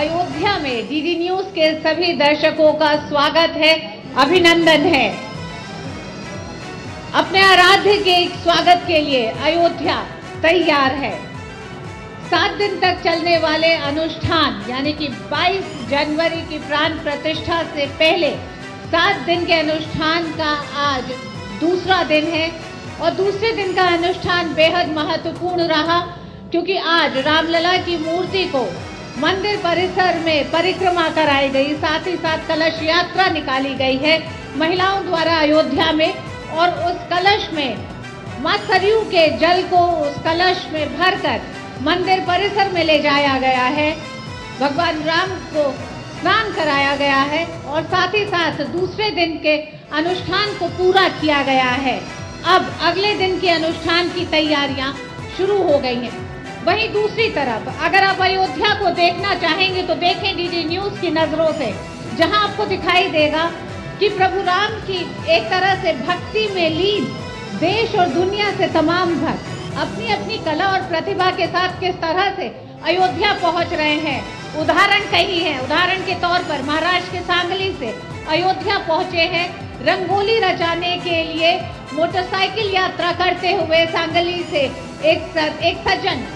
अयोध्या में DD news के सभी दर्शकों का स्वागत है, अभिनंदन है। अपने आराध्य के स्वागत के लिए अयोध्या तैयार है। 7 दिन तक चलने वाले अनुष्ठान यानी कि 22 जनवरी की प्राण प्रतिष्ठा से पहले 7 दिन के अनुष्ठान का आज दूसरा दिन है और दूसरे दिन का अनुष्ठान बेहद महत्वपूर्ण रहा, क्योंकि आज रामलला की मूर्ति को मंदिर परिसर में परिक्रमा कराई गई, साथ ही साथ कलश यात्रा निकाली गई है महिलाओं द्वारा अयोध्या में, और उस कलश में मां सरयू के जल को उस कलश में भरकर मंदिर परिसर में ले जाया गया है। भगवान राम को स्नान कराया गया है और साथ ही साथ दूसरे दिन के अनुष्ठान को पूरा किया गया है। अब अगले दिन के अनुष्ठान की तैयारियां शुरू हो गई हैं। वहीं दूसरी तरफ अगर आप अयोध्या को देखना चाहेंगे तो देखें डीडी न्यूज की नजरों से, जहां आपको दिखाई देगा कि प्रभु राम की एक तरह से भक्ति में लीन देश और दुनिया से तमाम भक्त अपनी अपनी कला और प्रतिभा के साथ किस तरह से अयोध्या पहुंच रहे हैं। उदाहरण कई है। उदाहरण के तौर पर महाराष्ट्र के सांगली से अयोध्या पहुंचे हैं रंगोली रचाने के लिए। मोटरसाइकिल यात्रा करते हुए सांगली से एक सज्जन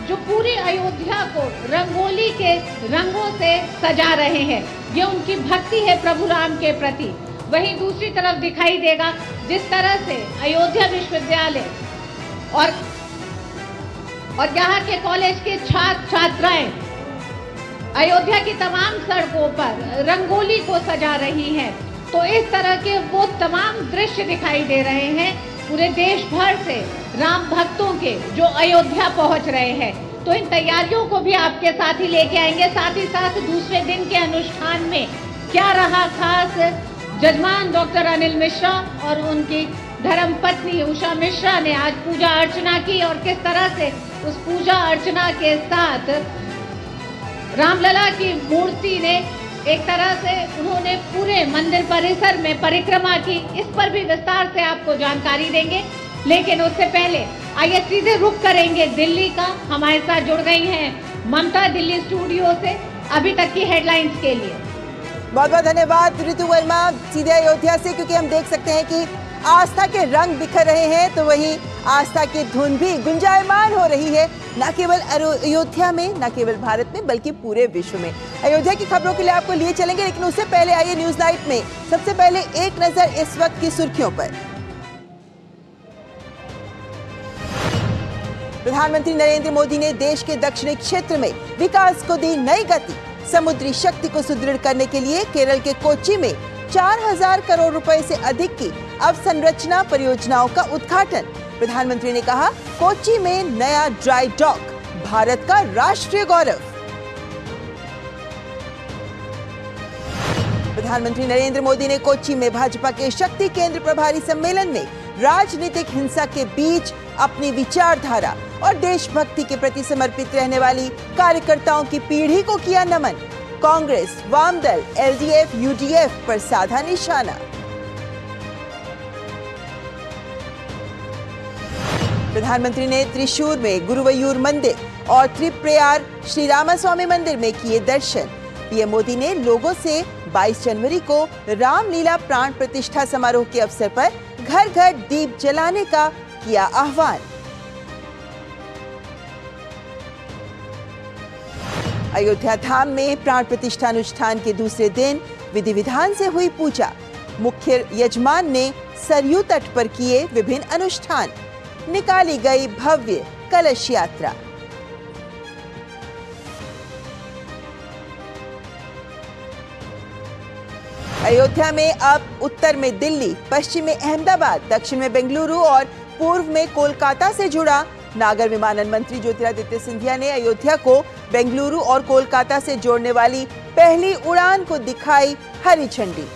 जो पूरी अयोध्या को रंगोली के रंगों से सजा रहे हैं, ये उनकी भक्ति है प्रभु राम के प्रति। वहीं दूसरी तरफ दिखाई देगा जिस तरह से अयोध्या विश्वविद्यालय और यहाँ के कॉलेज के छात्र छात्राएं अयोध्या की तमाम सड़कों पर रंगोली को सजा रही हैं। तो इस तरह के वो तमाम दृश्य दिखाई दे रहे हैं पूरे देश भर से राम भक्तों के जो अयोध्या पहुंच रहे हैं। तो इन तैयारियों को भी आपके साथ ही लेके आएंगे। साथ ही साथ दूसरे दिन के अनुष्ठान में क्या रहा खास, जजमान डॉक्टर अनिल मिश्रा और उनकी धर्मपत्नी उषा मिश्रा ने आज पूजा अर्चना की और किस तरह से उस पूजा अर्चना के साथ रामलला की मूर्ति ने एक तरह से उन्होंने पूरे मंदिर परिसर में परिक्रमा की, इस पर भी विस्तार से आपको जानकारी देंगे। लेकिन उससे पहले आइए सीधे रुख करेंगे दिल्ली का। हमारे साथ जुड़ गई हैं ममता दिल्ली स्टूडियो से अभी तक की हेडलाइंस के लिए। बहुत बहुत धन्यवाद ऋतु वर्मा। सीधे अयोध्या से, क्योंकि हम देख सकते हैं कि आस्था के रंग बिखर रहे हैं, तो वहीं आस्था की धुन भी गुंजायमान हो रही है, न केवल अयोध्या में, न केवल भारत में, बल्कि पूरे विश्व में। अयोध्या की खबरों के लिए आपको लिए चलेंगे, लेकिन उससे पहले आइए न्यूज नाइट में सबसे पहले एक नजर इस वक्त की सुर्खियों पर। प्रधानमंत्री नरेंद्र मोदी ने देश के दक्षिणी क्षेत्र में विकास को दी नई गति। समुद्री शक्ति को सुदृढ़ करने के लिए केरल के कोच्चि में 4000 करोड़ रुपए से अधिक की अवसंरचना परियोजनाओं का उद्घाटन। प्रधानमंत्री ने कहा, कोच्चि में नया ड्राई डॉक भारत का राष्ट्रीय गौरव। प्रधानमंत्री नरेंद्र मोदी ने कोच्चि में भाजपा के शक्ति केंद्र प्रभारी सम्मेलन में राजनीतिक हिंसा के बीच अपनी विचारधारा और देशभक्ति के प्रति समर्पित रहने वाली कार्यकर्ताओं की पीढ़ी को किया नमन। कांग्रेस, वामदल, एलडीएफ, यूडीएफ पर साधा निशाना। प्रधानमंत्री ने त्रिशूर में गुरुवयूर मंदिर और त्रिप्रयार श्री रामास्वामी मंदिर में किए दर्शन। पीएम मोदी ने लोगों से 22 जनवरी को रामलीला प्राण प्रतिष्ठा समारोह के अवसर पर घर घर दीप जलाने का किया आह्वान। अयोध्या धाम में प्राण प्रतिष्ठा अनुष्ठान के दूसरे दिन विधि विधान से हुई पूजा। मुख्य यजमान ने सरयू तट पर किए विभिन्न अनुष्ठान। निकाली गई भव्य कलश यात्रा। अयोध्या में अब उत्तर में दिल्ली, पश्चिम में अहमदाबाद, दक्षिण में बेंगलुरु और पूर्व में कोलकाता से जुड़ा। नागर विमानन मंत्री ज्योतिरादित्य सिंधिया ने अयोध्या को बेंगलुरु और कोलकाता से जोड़ने वाली पहली उड़ान को दिखाई हरी झंडी।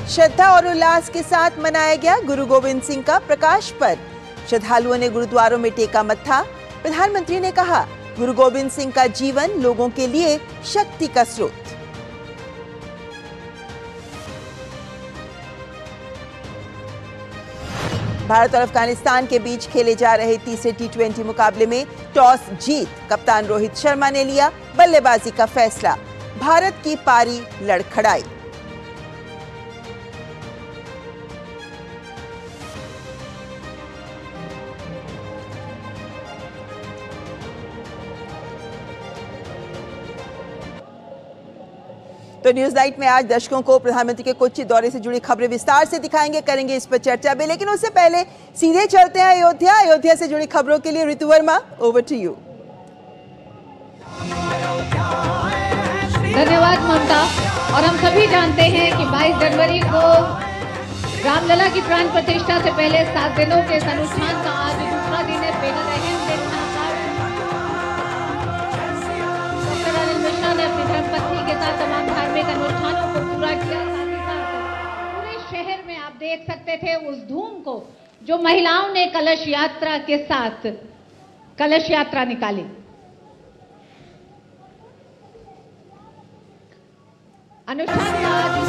श्रद्धा और उल्लास के साथ मनाया गया गुरु गोविंद सिंह का प्रकाश पर्व। श्रद्धालुओं ने गुरुद्वारों में टेका मत्था। प्रधानमंत्री ने कहा, गुरु गोविंद सिंह का जीवन लोगों के लिए शक्ति का स्रोत। भारत और अफगानिस्तान के बीच खेले जा रहे तीसरे T20 मुकाबले में टॉस जीत कप्तान रोहित शर्मा ने लिया बल्लेबाजी का फैसला। भारत की पारी लड़खड़ाई। तो न्यूज नाइट में आज दर्शकों को प्रधानमंत्री के कोच्चि दौरे से जुड़ी खबरें विस्तार से दिखाएंगे, करेंगे इस पर चर्चा भी, लेकिन उससे पहले सीधे चलते हैं अयोध्या से जुड़ी खबरों के लिए ऋतु वर्मा, ओवर टू यू। धन्यवाद ममता। और हम सभी जानते हैं कि 22 जनवरी को रामलला की प्राण प्रतिष्ठा से पहले 7 दिनों के इस अनुष्ठान का आज दूसरा दिन है। बेहद अहम दिन डॉक्टर अनिल मिश्रा ने अपनी धर्मपत्नी के साथ तमाम धार्मिक अनुष्ठानों को पूरा किया। साथ ही साथ पूरे शहर में आप देख सकते थे उस धूम को जो महिलाओं ने कलश यात्रा के साथ कलश यात्रा निकाली। अनुष्ठान का आज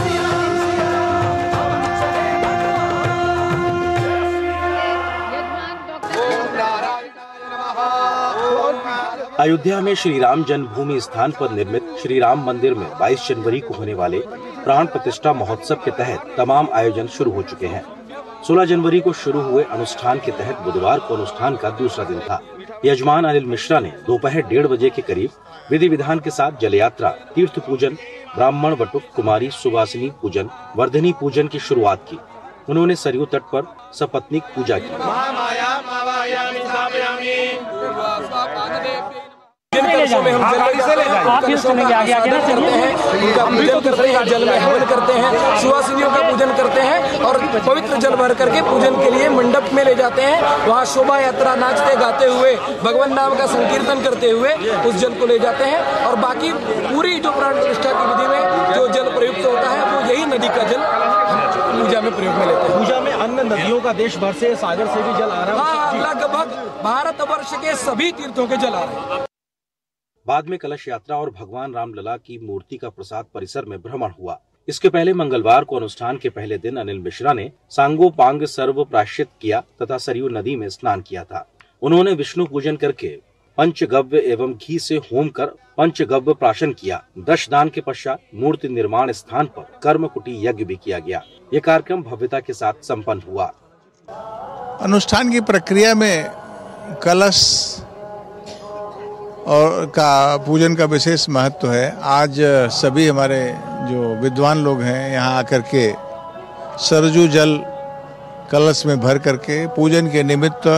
अयोध्या में श्री राम जन्मभूमि स्थान पर निर्मित श्री राम मंदिर में 22 जनवरी को होने वाले प्राण प्रतिष्ठा महोत्सव के तहत तमाम आयोजन शुरू हो चुके हैं। 16 जनवरी को शुरू हुए अनुष्ठान के तहत बुधवार को अनुष्ठान का दूसरा दिन था। यजमान अनिल मिश्रा ने दोपहर 1:30 बजे के करीब विधि विधान के साथ जल यात्रा, तीर्थ पूजन, ब्राह्मण वटुक, कुमारी सुवासिनी पूजन, वर्धनी पूजन की शुरुआत की। उन्होंने सरयू तट पर सपत्नीक पूजा की। जल में हवन करते हैं, सुवासिनियों का पूजन करते हैं और पवित्र जल भर करके पूजन के लिए मंडप में ले जाते हैं। वहाँ शोभा यात्रा नाचते गाते हुए भगवान नाम का संकीर्तन करते हुए उस जल को ले जाते हैं और बाकी पूरी जो प्राण प्रतिष्ठा की विधि में जो जल प्रयुक्त होता है वो यही नदी का जल पूजा में प्रयोग में लेते हैं। पूजा में अन्य नदियों का देश भर से, सागर से भी जल आ रहा है। लगभग भारतवर्ष के सभी तीर्थों के जल आ रहे हैं। बाद में कलश यात्रा और भगवान रामलला की मूर्ति का प्रसाद परिसर में भ्रमण हुआ। इसके पहले मंगलवार को अनुष्ठान के पहले दिन अनिल मिश्रा ने सांगोपांग सर्व प्रायश्चित किया तथा सरयू नदी में स्नान किया था। उन्होंने विष्णु पूजन करके पंचगव्य एवं घी से होम कर पंचगव्य प्राशन किया। दशदान के पश्चात मूर्ति निर्माण स्थान पर कर्मकुटी यज्ञ भी किया गया। ये कार्यक्रम भव्यता के साथ संपन्न हुआ। अनुष्ठान की प्रक्रिया में कलश और का पूजन का विशेष महत्व है। आज सभी हमारे जो विद्वान लोग हैं यहाँ आकर के सरजू जल कलश में भर करके पूजन के निमित्त,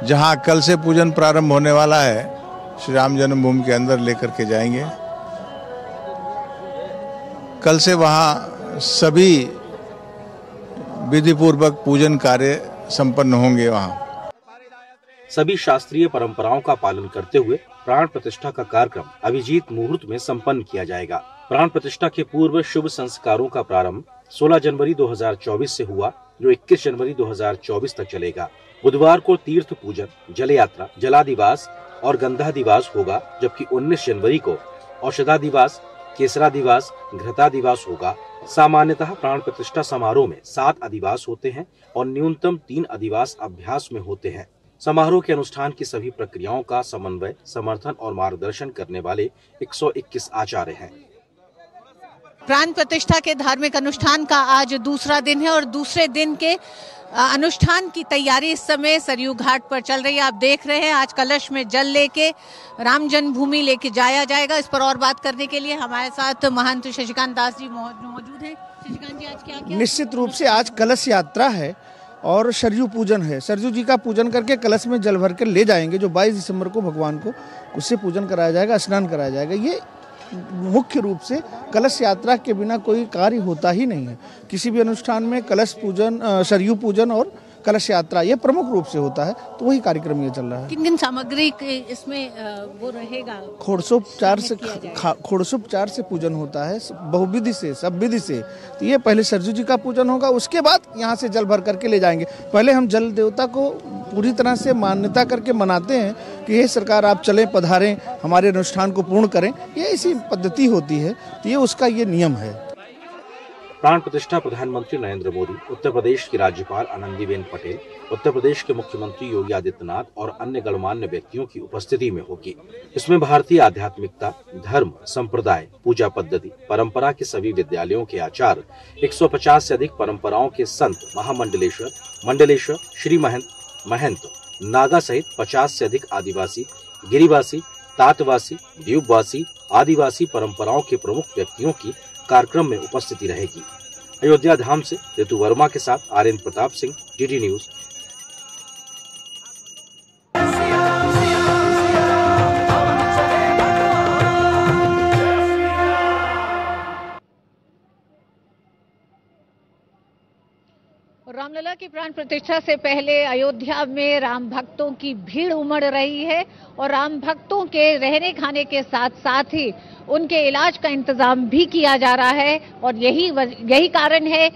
जहाँ कल से पूजन प्रारंभ होने वाला है, श्री राम जन्मभूमि के अंदर लेकर के जाएंगे। कल से वहाँ सभी विधि पूर्वक पूजन कार्य संपन्न होंगे। वहाँ सभी शास्त्रीय परंपराओं का पालन करते हुए प्राण प्रतिष्ठा का कार्यक्रम अभिजीत मुहूर्त में संपन्न किया जाएगा। प्राण प्रतिष्ठा के पूर्व शुभ संस्कारों का प्रारंभ 16 जनवरी 2024 से हुआ, जो 21 जनवरी 2024 तक चलेगा। बुधवार को तीर्थ पूजन, जल यात्रा, जलादिवास और गंधादिवास होगा, जबकि 19 जनवरी को औषधादिवास, केसरादिवास, घृतादिवास होगा। सामान्यतः प्राण प्रतिष्ठा समारोह में 7 अधिवास होते हैं और न्यूनतम 3 अधिवास अभ्यास में होते हैं। समारोह के अनुष्ठान की सभी प्रक्रियाओं का समन्वय, समर्थन और मार्गदर्शन करने वाले 121 आचार्य हैं। प्राण प्रतिष्ठा के धार्मिक अनुष्ठान का आज दूसरा दिन है और दूसरे दिन के अनुष्ठान की तैयारी इस समय सरयू घाट पर चल रही है। आप देख रहे हैं आज कलश में जल लेके राम जन्मभूमि लेके जाया जाएगा। इस पर और बात करने के लिए हमारे साथ महंत शशिकांत दास जी मौजूद हैं। शशिकांत जी, आज क्या निश्चित रूप से आज कलश यात्रा है और सरयू पूजन है। सरयू जी का पूजन करके कलश में जल भर कर ले जाएंगे, जो 22 दिसंबर को भगवान को उससे पूजन कराया जाएगा, स्नान कराया जाएगा। ये मुख्य रूप से कलश यात्रा के बिना कोई कार्य होता ही नहीं है। किसी भी अनुष्ठान में कलश पूजन, सरयू पूजन और कलश यात्रा ये प्रमुख रूप से होता है, तो वही कार्यक्रम ये चल रहा है। किन किन सामग्री इसमें वो रहेगा? खोड़सोपचार से पूजन होता है, बहुविधि से, सब विधि से। तो ये पहले सरजू जी का पूजन होगा, उसके बाद यहाँ से जल भर करके ले जाएंगे। पहले हम जल देवता को पूरी तरह से मान्यता करके मनाते हैं कि ये सरकार आप चलें, पधारें, हमारे अनुष्ठान को पूर्ण करें। ये ऐसी पद्धति होती है, तो ये उसका ये नियम है। प्राण प्रतिष्ठा प्रधानमंत्री नरेंद्र मोदी, उत्तर प्रदेश की राज्यपाल आनंदीबेन पटेल, उत्तर प्रदेश के मुख्यमंत्री योगी आदित्यनाथ और अन्य गणमान्य व्यक्तियों की उपस्थिति में होगी। इसमें भारतीय आध्यात्मिकता, धर्म, संप्रदाय, पूजा पद्धति, परंपरा के सभी विद्यालयों के आचार्य, 150 से अधिक परंपराओं के संत, महामंडलेश्वर, मंडलेश्वर, श्री महंत, नागा सहित 50 से अधिक आदिवासी, गिरिवासी, तातवासी, द्वीपवासी, आदिवासी परंपराओं के प्रमुख व्यक्तियों की कार्यक्रम में उपस्थिति रहेगी। अयोध्या धाम से ऋतु वर्मा के साथ आर्यन प्रताप सिंह, डीडी न्यूज। रामलला की प्राण प्रतिष्ठा से पहले अयोध्या में राम भक्तों की भीड़ उमड़ रही है और राम भक्तों के रहने खाने के साथ साथ ही उनके इलाज का इंतजाम भी किया जा रहा है। और यही कारण है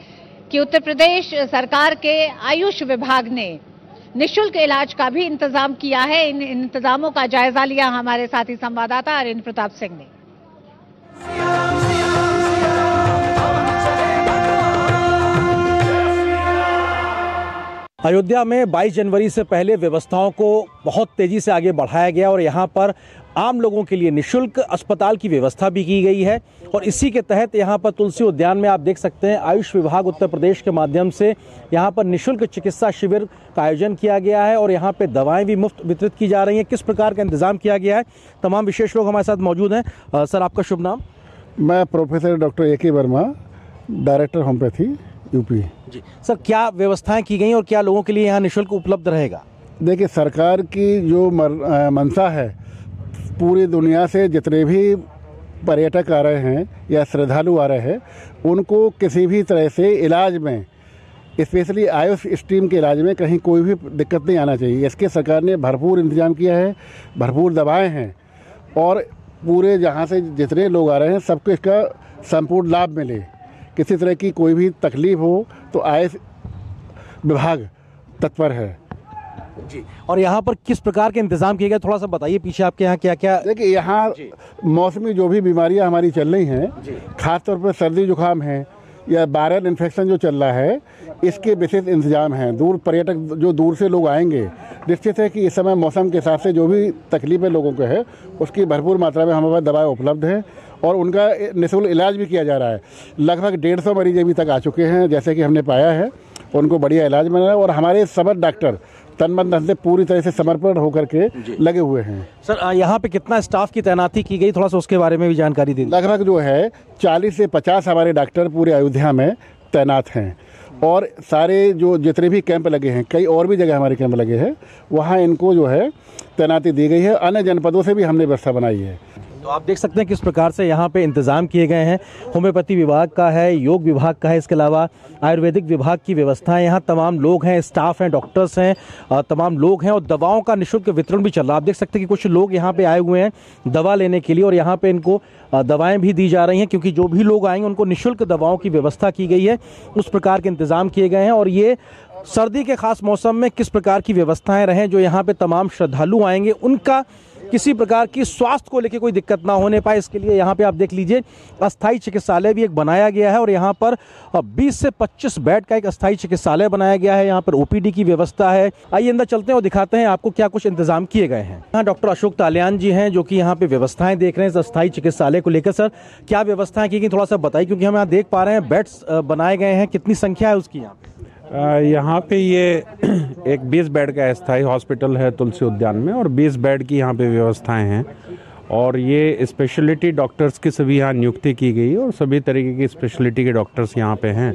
कि उत्तर प्रदेश सरकार के आयुष विभाग ने निःशुल्क इलाज का भी इंतजाम किया है। इन इंतजामों का जायजा लिया हमारे साथी संवाददाता आर्यन प्रताप सिंह ने। अयोध्या में 22 जनवरी से पहले व्यवस्थाओं को बहुत तेजी से आगे बढ़ाया गया और यहाँ पर आम लोगों के लिए निःशुल्क अस्पताल की व्यवस्था भी की गई है। और इसी के तहत यहाँ पर तुलसी उद्यान में आप देख सकते हैं आयुष विभाग उत्तर प्रदेश के माध्यम से यहाँ पर निःशुल्क चिकित्सा शिविर का आयोजन किया गया है और यहाँ पे दवाएं भी मुफ्त वितरित की जा रही हैं। किस प्रकार का इंतजाम किया गया है, तमाम विशेष लोग हमारे साथ मौजूद हैं। सर, आपका शुभ नाम? मैं professor doctor A K. Verma, director homeopathy UP. जी सर, क्या व्यवस्थाएं की गई और क्या लोगों के लिए यहाँ निःशुल्क उपलब्ध रहेगा? देखिए, सरकार की जो मंशा है, पूरी दुनिया से जितने भी पर्यटक आ रहे हैं या श्रद्धालु आ रहे हैं, उनको किसी भी तरह से इलाज में, स्पेशली आयुष स्ट्रीम के इलाज में कहीं कोई भी दिक्कत नहीं आना चाहिए। इसके सरकार ने भरपूर इंतजाम किया है, भरपूर दवाएं हैं और पूरे जहां से जितने लोग आ रहे हैं सबको इसका संपूर्ण लाभ मिले। किसी तरह की कोई भी तकलीफ हो तो आयुष विभाग तत्पर है जी। और यहाँ पर किस प्रकार के इंतजाम किए गए, थोड़ा सा बताइए। पीछे आपके यहाँ क्या क्या? देखिए, यहाँ मौसमी जो भी बीमारियाँ हमारी चल रही हैं, खासतौर पर सर्दी जुकाम है या वायरल इन्फेक्शन जो चल रहा है, इसके विशेष इंतजाम हैं। दूर पर्यटक जो दूर से लोग आएंगे, निश्चित है कि इस समय मौसम के हिसाब से जो भी तकलीफें लोगों को है उसकी भरपूर मात्रा में हमारे पास दवाएँ उपलब्ध हैं और उनका निःशुल्क इलाज भी किया जा रहा है। लगभग 150 मरीज अभी तक आ चुके हैं, जैसे कि हमने पाया है, उनको बढ़िया इलाज मिल रहा है और हमारे समस्त डॉक्टर तन मन धन से पूरी तरह से समर्पण होकर के लगे हुए हैं। सर, यहाँ पे कितना स्टाफ की तैनाती की गई, थोड़ा सा उसके बारे में भी जानकारी दीजिए। लगभग जो है 40 से 50 हमारे डॉक्टर पूरे अयोध्या में तैनात हैं और सारे जो जितने भी कैंप लगे हैं, कई और भी जगह हमारे कैंप लगे हैं, वहाँ इनको जो है तैनाती दी गई है। अन्य जनपदों से भी हमने व्यवस्था बनाई है। तो आप देख सकते हैं किस प्रकार से यहाँ पे इंतजाम किए गए हैं। होम्योपैथी विभाग का है, योग विभाग का है, इसके अलावा आयुर्वेदिक विभाग की व्यवस्थाएं। यहाँ तमाम लोग हैं, स्टाफ हैं, डॉक्टर्स हैं, तमाम लोग हैं और दवाओं का निःशुल्क वितरण भी चल रहा है। आप देख सकते हैं कि कुछ लोग यहाँ पे आए हुए हैं दवा लेने के लिए और यहाँ पे इनको दवाएं भी दी जा रही हैं, क्योंकि जो भी लोग आएंगे उनको निःशुल्क दवाओं की व्यवस्था की गई है। उस प्रकार के इंतजाम किए गए हैं और ये सर्दी के खास मौसम में किस प्रकार की व्यवस्थाएं रहें, जो यहाँ पे तमाम श्रद्धालु आएंगे उनका किसी प्रकार की स्वास्थ्य को लेकर कोई दिक्कत ना होने पाए, इसके लिए यहाँ पे आप देख लीजिए अस्थायी चिकित्सालय भी एक बनाया गया है और यहाँ पर 20 से 25 बेड का एक अस्थायी चिकित्सालय बनाया गया है। यहाँ पर ओपीडी की व्यवस्था है। आइए अंदर चलते हैं और दिखाते हैं आपको क्या कुछ इंतजाम किए गए हैं। यहाँ डॉक्टर अशोक तालियान जी हैं जो कि यहाँ पे व्यवस्थाएं देख रहे हैं इस अस्थायी चिकित्सालय को लेकर। सर, क्या व्यवस्थाएं की गई, थोड़ा सा बताइए, क्योंकि हम यहाँ देख पा रहे हैं बेड्स बनाए गए हैं। कितनी संख्या है उसकी यहाँ? यहाँ पे ये एक 20 बेड का अस्थायी हॉस्पिटल है तुलसी उद्यान में और 20 बेड की यहाँ पे व्यवस्थाएं हैं और ये स्पेशलिटी डॉक्टर्स की सभी यहाँ नियुक्ति की गई और सभी तरीके की स्पेशलिटी के डॉक्टर्स यहाँ पे हैं।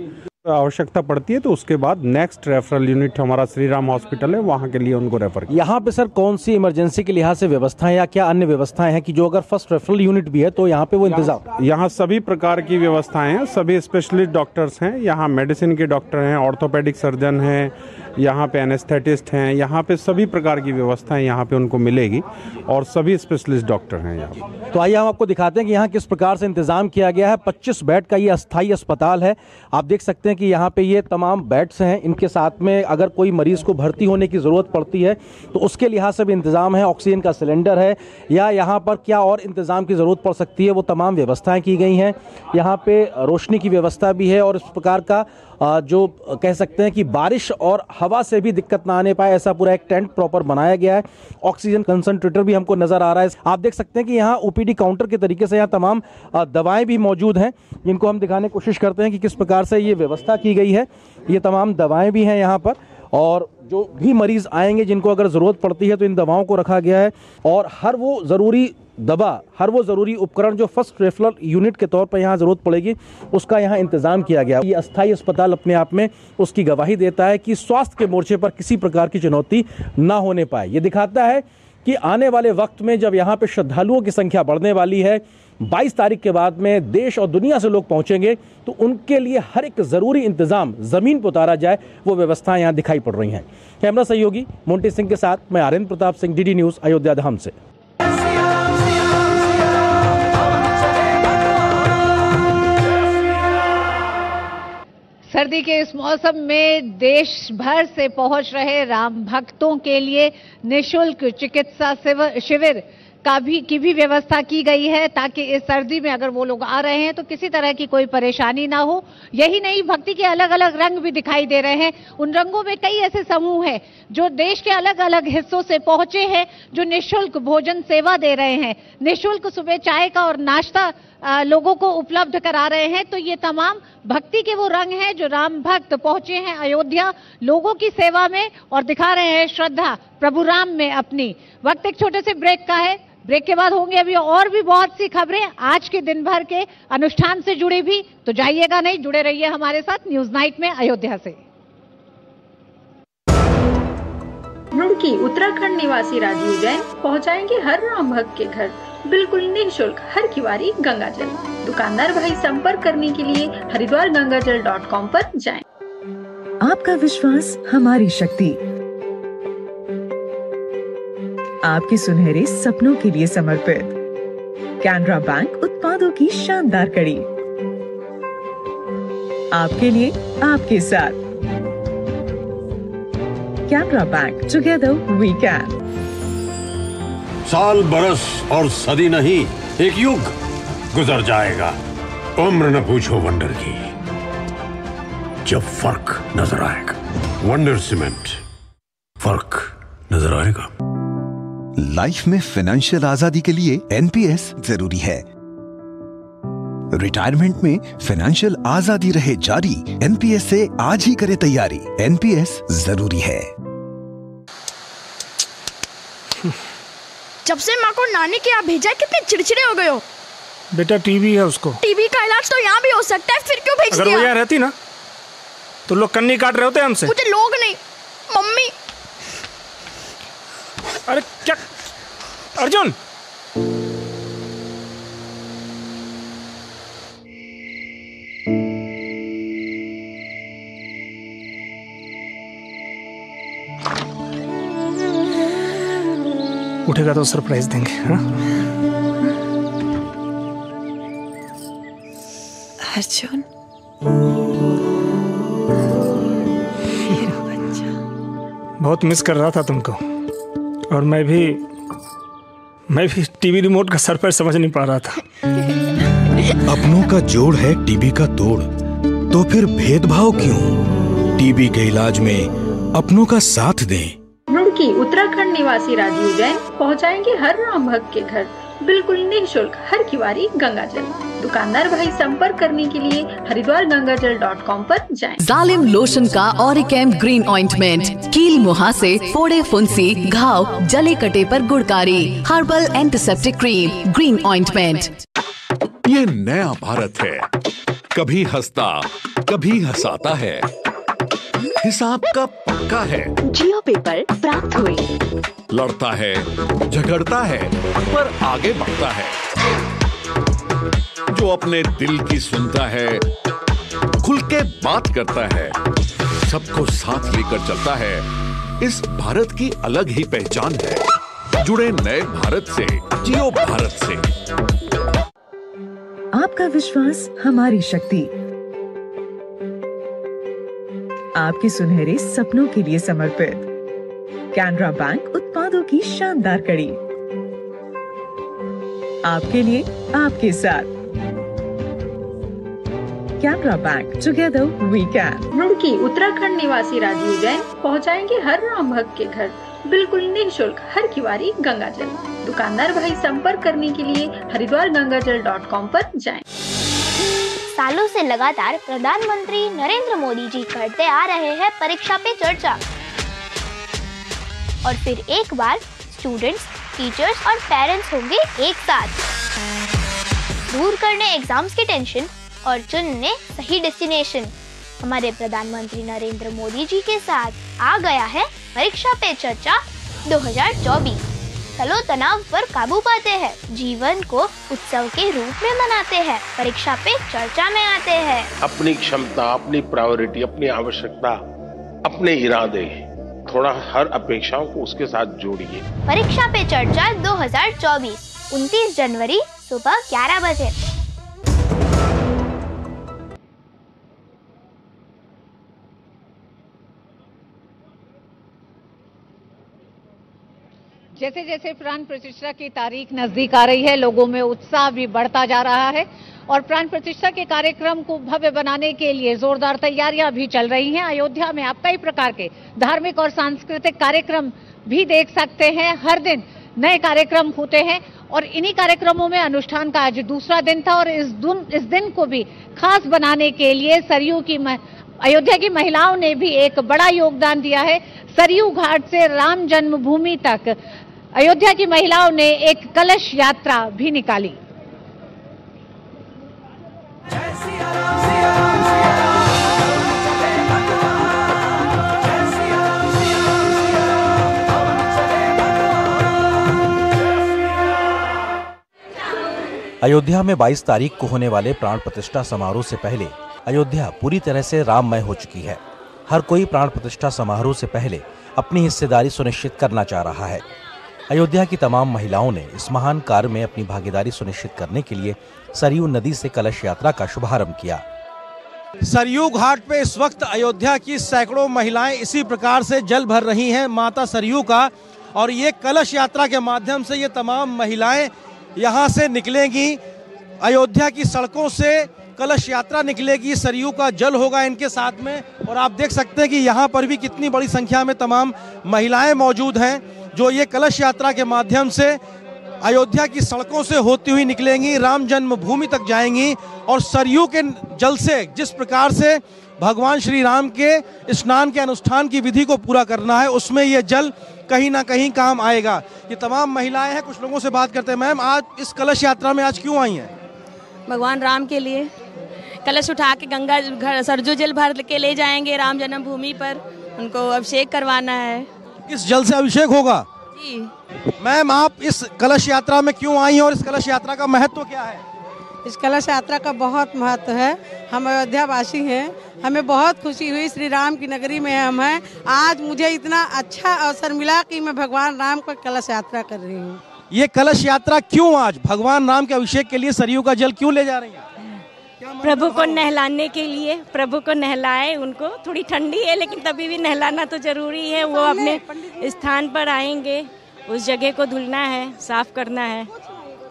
आवश्यकता पड़ती है तो उसके बाद नेक्स्ट रेफरल यूनिट हमारा श्री राम हॉस्पिटल है, वहाँ के लिए उनको रेफर किया। यहाँ पे सर कौन सी इमरजेंसी के लिहाज से व्यवस्थाएं या क्या अन्य व्यवस्थाएं हैं कि जो अगर फर्स्ट रेफरल यूनिट भी है तो यहाँ पे वो इंतजाम? यहाँ सभी प्रकार की व्यवस्थाएं हैं, सभी स्पेशलिस्ट डॉक्टर्स हैं। यहाँ मेडिसिन के डॉक्टर हैं, ऑर्थोपेडिक सर्जन हैं, यहाँ पे एनेस्थेटिस्ट हैं, यहाँ पे सभी प्रकार की व्यवस्थाएं यहाँ पे उनको मिलेगी और सभी स्पेशलिस्ट डॉक्टर हैं यहाँ। तो आइए हम आपको दिखाते हैं कि यहाँ किस प्रकार से इंतजाम किया गया है। 25 बेड का ये अस्थायी अस्पताल है। आप देख सकते हैं कि यहाँ पे ये तमाम बेड्स हैं। इनके साथ में अगर कोई मरीज को भर्ती होने की ज़रूरत पड़ती है तो उसके लिहाज से भी इंतजाम है। ऑक्सीजन का सिलेंडर है या यहाँ पर क्या और इंतजाम की ज़रूरत पड़ सकती है, वो तमाम व्यवस्थाएं की गई हैं। यहाँ पे रोशनी की व्यवस्था भी है और इस प्रकार का जो कह सकते हैं कि बारिश और हवा से भी दिक्कत ना आने पाए, ऐसा पूरा एक टेंट प्रॉपर बनाया गया है। ऑक्सीजन कंसंट्रेटर भी हमको नजर आ रहा है। आप देख सकते हैं कि यहाँ ओपीडी काउंटर के तरीके से यहाँ तमाम दवाएं भी मौजूद हैं, जिनको हम दिखाने की कोशिश करते हैं कि किस प्रकार से ये व्यवस्था की गई है। ये तमाम दवाएं भी हैं यहाँ पर और जो भी मरीज आएंगे जिनको अगर ज़रूरत पड़ती है तो इन दवाओं को रखा गया है और हर वो ज़रूरी दवा, हर वो ज़रूरी उपकरण जो फर्स्ट रेफरल यूनिट के तौर पर यहाँ ज़रूरत पड़ेगी उसका यहाँ इंतज़ाम किया गया। ये अस्थायी अस्पताल अपने आप में उसकी गवाही देता है कि स्वास्थ्य के मोर्चे पर किसी प्रकार की चुनौती ना होने पाए। ये दिखाता है कि आने वाले वक्त में जब यहाँ पे श्रद्धालुओं की संख्या बढ़ने वाली है, 22 तारीख के बाद में देश और दुनिया से लोग पहुँचेंगे तो उनके लिए हर एक ज़रूरी इंतज़ाम ज़मीन पर उतारा जाए, वो व्यवस्थाएँ यहाँ दिखाई पड़ रही हैं। कैमरा सहयोगी मोंटी सिंह के साथ मैं आर्यन प्रताप सिंह, DD न्यूज़, अयोध्या धाम से। सर्दी के इस मौसम में देश भर से पहुंच रहे राम भक्तों के लिए निःशुल्क चिकित्सा शिविर की भी व्यवस्था की गई है ताकि इस सर्दी में अगर वो लोग आ रहे हैं तो किसी तरह की कोई परेशानी ना हो। यही नहीं, भक्ति के अलग अलग रंग भी दिखाई दे रहे हैं। उन रंगों में कई ऐसे समूह हैं जो देश के अलग अलग हिस्सों से पहुंचे हैं, जो निःशुल्क भोजन सेवा दे रहे हैं, निःशुल्क सुबह चाय का और नाश्ता लोगों को उपलब्ध करा रहे हैं। तो ये तमाम भक्ति के वो रंग हैं जो राम भक्त पहुंचे हैं अयोध्या लोगों की सेवा में और दिखा रहे हैं श्रद्धा प्रभु राम में अपनी। वक्त एक छोटे से ब्रेक का है। ब्रेक के बाद होंगे अभी और भी बहुत सी खबरें आज के दिन भर के अनुष्ठान से जुड़ी भी, तो जाइएगा नहीं, जुड़े रहिए हमारे साथ न्यूज नाइट में अयोध्या से। रुड़की उत्तराखंड निवासी राजीव जैन पहुंचाएंगे हर राम भक्त के घर बिल्कुल निःशुल्क हर किवारी गंगाजल। दुकानदार भाई संपर्क करने के लिए हरिद्वारगंगाजल.com पर जाएं। आपका विश्वास हमारी शक्ति, आपके सुनहरे सपनों के लिए समर्पित कैनरा बैंक उत्पादों की शानदार कड़ी, आपके लिए आपके साथ। Canara bank, together we can. साल बरस और सदी नहीं, एक युग गुजर जाएगा। उम्र न पूछो वंडर की, जब फर्क नजर आएगा। वंडर सीमेंट, फर्क नजर आएगा। लाइफ में फाइनेंशियल आजादी के लिए एनपीएस जरूरी है। रिटायरमेंट में फाइनेंशियल आजादी रहे जारी, एनपीएस से आज ही करें तैयारी। एनपीएस जरूरी है। जब से माँ को नानी के यहाँ भेजा है कितने चिड़चिड़े हो गए हो। बेटा टीबी है उसको। टीबी का इलाज तो यहाँ भी हो सकता है, फिर क्यों भेज दिया? अगर वो यहाँ रहती ना तो लोग कन्नी काट रहे होते हमसे। मुझे लोग नहीं, मम्मी। अरे क्या अर्जुन, उठेगा तो सरप्राइज देंगे। हाँ? अर्जुन, बहुत मिस कर रहा था तुमको, और मैं भी टीवी रिमोट का सर पर समझ नहीं पा रहा था। अपनों का जोड़ है टीबी का तोड़, तो फिर भेदभाव क्यों? टीबी के इलाज में अपनों का साथ दें। रुड़की उत्तराखंड निवासी राजीव जैन पहुंचाएंगे हर राम भक्त के घर बिल्कुल निःशुल्क हर किवारी गंगाजल। दुकानदार भाई संपर्क करने के लिए हरिद्वारगंगाजल.com पर जाएं। जालिम लोशन का ऑरिकेम ग्रीन ऑइंटमेंट, कील मुहासे, फोड़े फुंसी, घाव, जले कटे पर गुड़कारी, herbal antiseptic cream, green ointment. ये नया भारत है, कभी हंसता कभी हंसाता है, हिसाब का पक्का है। जियो पेपर प्राप्त हुए। लड़ता है, झगड़ता है, पर आगे बढ़ता है। जो अपने दिल की सुनता है, खुल के बात करता है, सबको साथ लेकर चलता है, इस भारत की अलग ही पहचान है। जुड़े नए भारत से, जियो भारत से। आपका विश्वास हमारी शक्ति, आपके सुनहरे सपनों के लिए समर्पित कैनरा बैंक उत्पादों की शानदार कड़ी, आपके लिए, आपके साथ। Canara bank, together we can. Roorkee Uttarakhand निवासी राजीव जैन पहुंचाएंगे हर राम भक्त के घर बिल्कुल निःशुल्क हर किवारी गंगा जल। दुकानदार भाई संपर्क करने के लिए हरिद्वारगंगाजल.com पर जाएं। सालों से लगातार प्रधानमंत्री नरेंद्र मोदी जी करते आ रहे हैं परीक्षा पे चर्चा, और फिर एक बार स्टूडेंट्स, टीचर्स और पेरेंट्स होंगे एक साथ, दूर करने एग्जाम्स की टेंशन और चुनने सही डेस्टिनेशन। हमारे प्रधानमंत्री नरेंद्र मोदी जी के साथ आ गया है परीक्षा पे चर्चा 2024। तलो तनाव पर काबू पाते हैं, जीवन को उत्सव के रूप में मनाते हैं, परीक्षा पे चर्चा में आते हैं। अपनी क्षमता, अपनी प्रायोरिटी, अपनी आवश्यकता, अपने इरादे, थोड़ा हर अपेक्षाओं को उसके साथ जोड़िए। परीक्षा पे चर्चा 2024 29 जनवरी सुबह 11 बजे। जैसे जैसे प्राण प्रतिष्ठा की तारीख नजदीक आ रही है, लोगों में उत्साह भी बढ़ता जा रहा है और प्राण प्रतिष्ठा के कार्यक्रम को भव्य बनाने के लिए जोरदार तैयारियां भी चल रही हैं। अयोध्या में आप कई प्रकार के धार्मिक और सांस्कृतिक कार्यक्रम भी देख सकते हैं। हर दिन नए कार्यक्रम होते हैं और इन्हीं कार्यक्रमों में अनुष्ठान का आज दूसरा दिन था और इस दिन को भी खास बनाने के लिए अयोध्या की महिलाओं ने भी एक बड़ा योगदान दिया है। सरयू घाट से राम जन्मभूमि तक अयोध्या की महिलाओं ने एक कलश यात्रा भी निकाली। अयोध्या में 22 तारीख को होने वाले प्राण प्रतिष्ठा समारोह से पहले अयोध्या पूरी तरह से राममय हो चुकी है। हर कोई प्राण प्रतिष्ठा समारोह से पहले अपनी हिस्सेदारी सुनिश्चित करना चाह रहा है। अयोध्या की तमाम महिलाओं ने इस महान कार्य में अपनी भागीदारी सुनिश्चित करने के लिए सरयू नदी से कलश यात्रा का शुभारंभ किया। सरयू घाट पे इस वक्त अयोध्या की सैकड़ों महिलाएं इसी प्रकार से जल भर रही हैं माता सरयू का, और ये कलश यात्रा के माध्यम से ये तमाम महिलाएं यहाँ से निकलेंगी। अयोध्या की सड़कों से कलश यात्रा निकलेगी, सरयू का जल होगा इनके साथ में, और आप देख सकते हैं कि यहाँ पर भी कितनी बड़ी संख्या में तमाम महिलाएं मौजूद हैं जो ये कलश यात्रा के माध्यम से अयोध्या की सड़कों से होती हुई निकलेंगी, राम जन्मभूमि तक जाएंगी। और सरयू के जल से जिस प्रकार से भगवान श्री राम के स्नान के अनुष्ठान की विधि को पूरा करना है, उसमें ये जल कहीं ना कहीं काम आएगा। ये तमाम महिलाएं हैं, कुछ लोगों से बात करते हैं। मैम, आज इस कलश यात्रा में आज क्यों आई हैं? भगवान राम के लिए कलश उठा के गंगा सरजू जल भर के ले जाएंगे राम जन्मभूमि पर, उनको अभिषेक करवाना है। इस जल से अभिषेक होगा जी। मैम, आप इस कलश यात्रा में क्यों आई हैं और इस कलश यात्रा का महत्व क्या है? इस कलश यात्रा का बहुत महत्व है। हम अयोध्या वासी हैं, हमें बहुत खुशी हुई, श्री राम की नगरी में हम हैं। आज मुझे इतना अच्छा अवसर मिला कि मैं भगवान राम का कलश यात्रा कर रही हूँ। ये कलश यात्रा क्यों आज भगवान राम के अभिषेक के लिए सरयू का जल क्यों ले जा रही है? प्रभु को नहलाने के लिए, प्रभु को नहलाए। उनको थोड़ी ठंडी है लेकिन तभी भी नहलाना तो जरूरी है। वो अपने स्थान पर आएंगे, उस जगह को धुलना है, साफ करना है,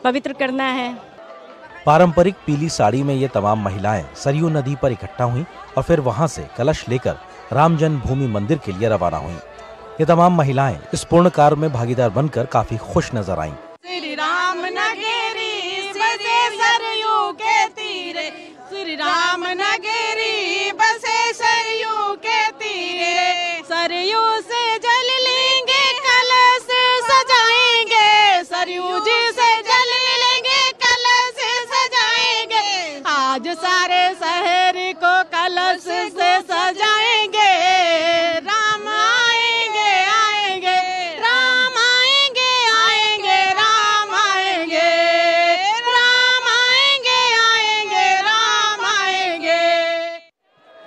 पवित्र करना है। पारंपरिक पीली साड़ी में ये तमाम महिलाएं सरयू नदी पर इकट्ठा हुईं और फिर वहां से कलश लेकर राम जन्मभूमि मंदिर के लिए रवाना हुईं। ये तमाम महिलाएं इस पूर्ण कार्य में भागीदार बनकर काफी खुश नजर आईं। श्री राम नगरी बसे सरयू के तीरे, श्री राम नगरी बसे सरयू के तीरे, सरयू से जल लेंगे कलश सजाएंगे, सरयू जी से जल लेंगे कलश सजाएंगे, आज सारे शहर को कलश से सजाएंगे। राम आएंगे आएंगे, राम आएंगे आएंगे, राम आएंगे, राम आएंगे आएंगे, राम आएंगे।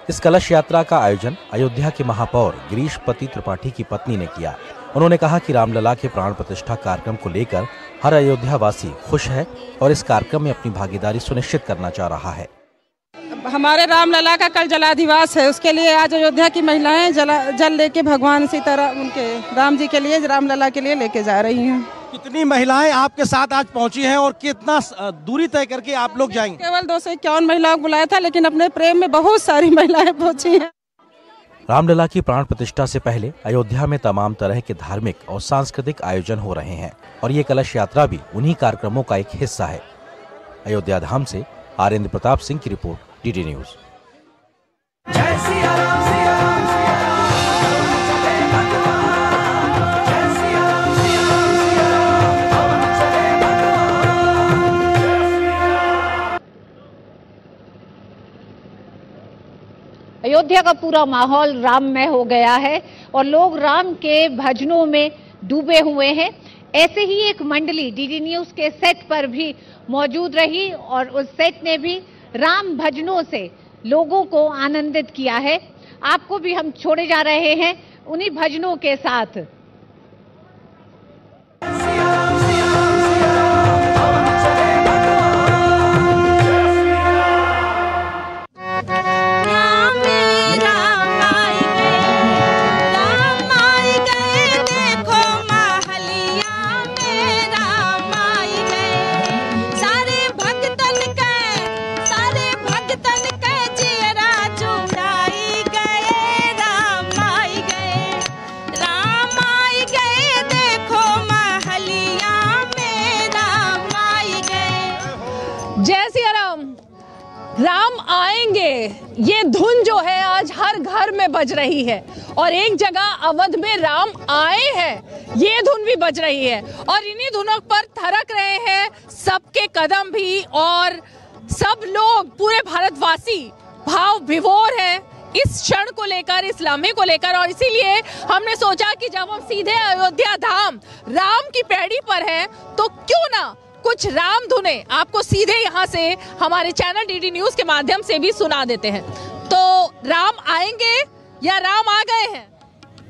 इस कलश यात्रा का आयोजन अयोध्या के महापौर गिरीशपति त्रिपाठी की पत्नी ने किया। उन्होंने कहा कि रामलला के प्राण प्रतिष्ठा कार्यक्रम को लेकर हर अयोध्या वासी खुश है और इस कार्यक्रम में अपनी भागीदारी सुनिश्चित करना चाह रहा है। हमारे रामलला का कल जलाधिवास है, उसके लिए आज अयोध्या की महिलाएं जल लेके भगवान सीताराम उनके राम जी के लिए रामलला के लिए लेके जा रही हैं। कितनी महिलाएं आपके साथ आज पहुंची हैं और कितना दूरी तय करके आप लोग जाएंगे? केवल 251 महिलाओं को बुलाया था, लेकिन अपने प्रेम में बहुत सारी महिलाएं पहुंची हैं। रामलला की प्राण प्रतिष्ठा से पहले अयोध्या में तमाम तरह के धार्मिक और सांस्कृतिक आयोजन हो रहे हैं और ये कलश यात्रा भी उन्हीं कार्यक्रमों का एक हिस्सा है। अयोध्या धाम से आरेंद्र प्रताप सिंह की रिपोर्ट, डीडी न्यूज। अयोध्या का पूरा माहौल राममय हो गया है और लोग राम के भजनों में डूबे हुए हैं। ऐसे ही एक मंडली डीडी न्यूज के सेट पर भी मौजूद रही और उस सेट ने भी राम भजनों से लोगों को आनंदित किया है। आपको भी हम छोड़े जा रहे हैं उन्हीं भजनों के साथ। राम आएंगे, ये धुन जो है आज हर घर में बज रही है और एक जगह अवध में राम आए हैं ये धुन भी बज रही है और इन्हीं धुनों पर थरक रहे हैं सबके कदम भी और सब लोग पूरे भारतवासी भाव विभोर है इस क्षण को लेकर, इस लम्हे को लेकर। और इसीलिए हमने सोचा कि जब हम सीधे अयोध्या धाम राम की पैड़ी पर हैं तो क्यों ना कुछ राम धुने आपको सीधे यहाँ से हमारे चैनल डीडी न्यूज के माध्यम से भी सुना देते हैं। तो राम आएंगे या राम आ गए हैं?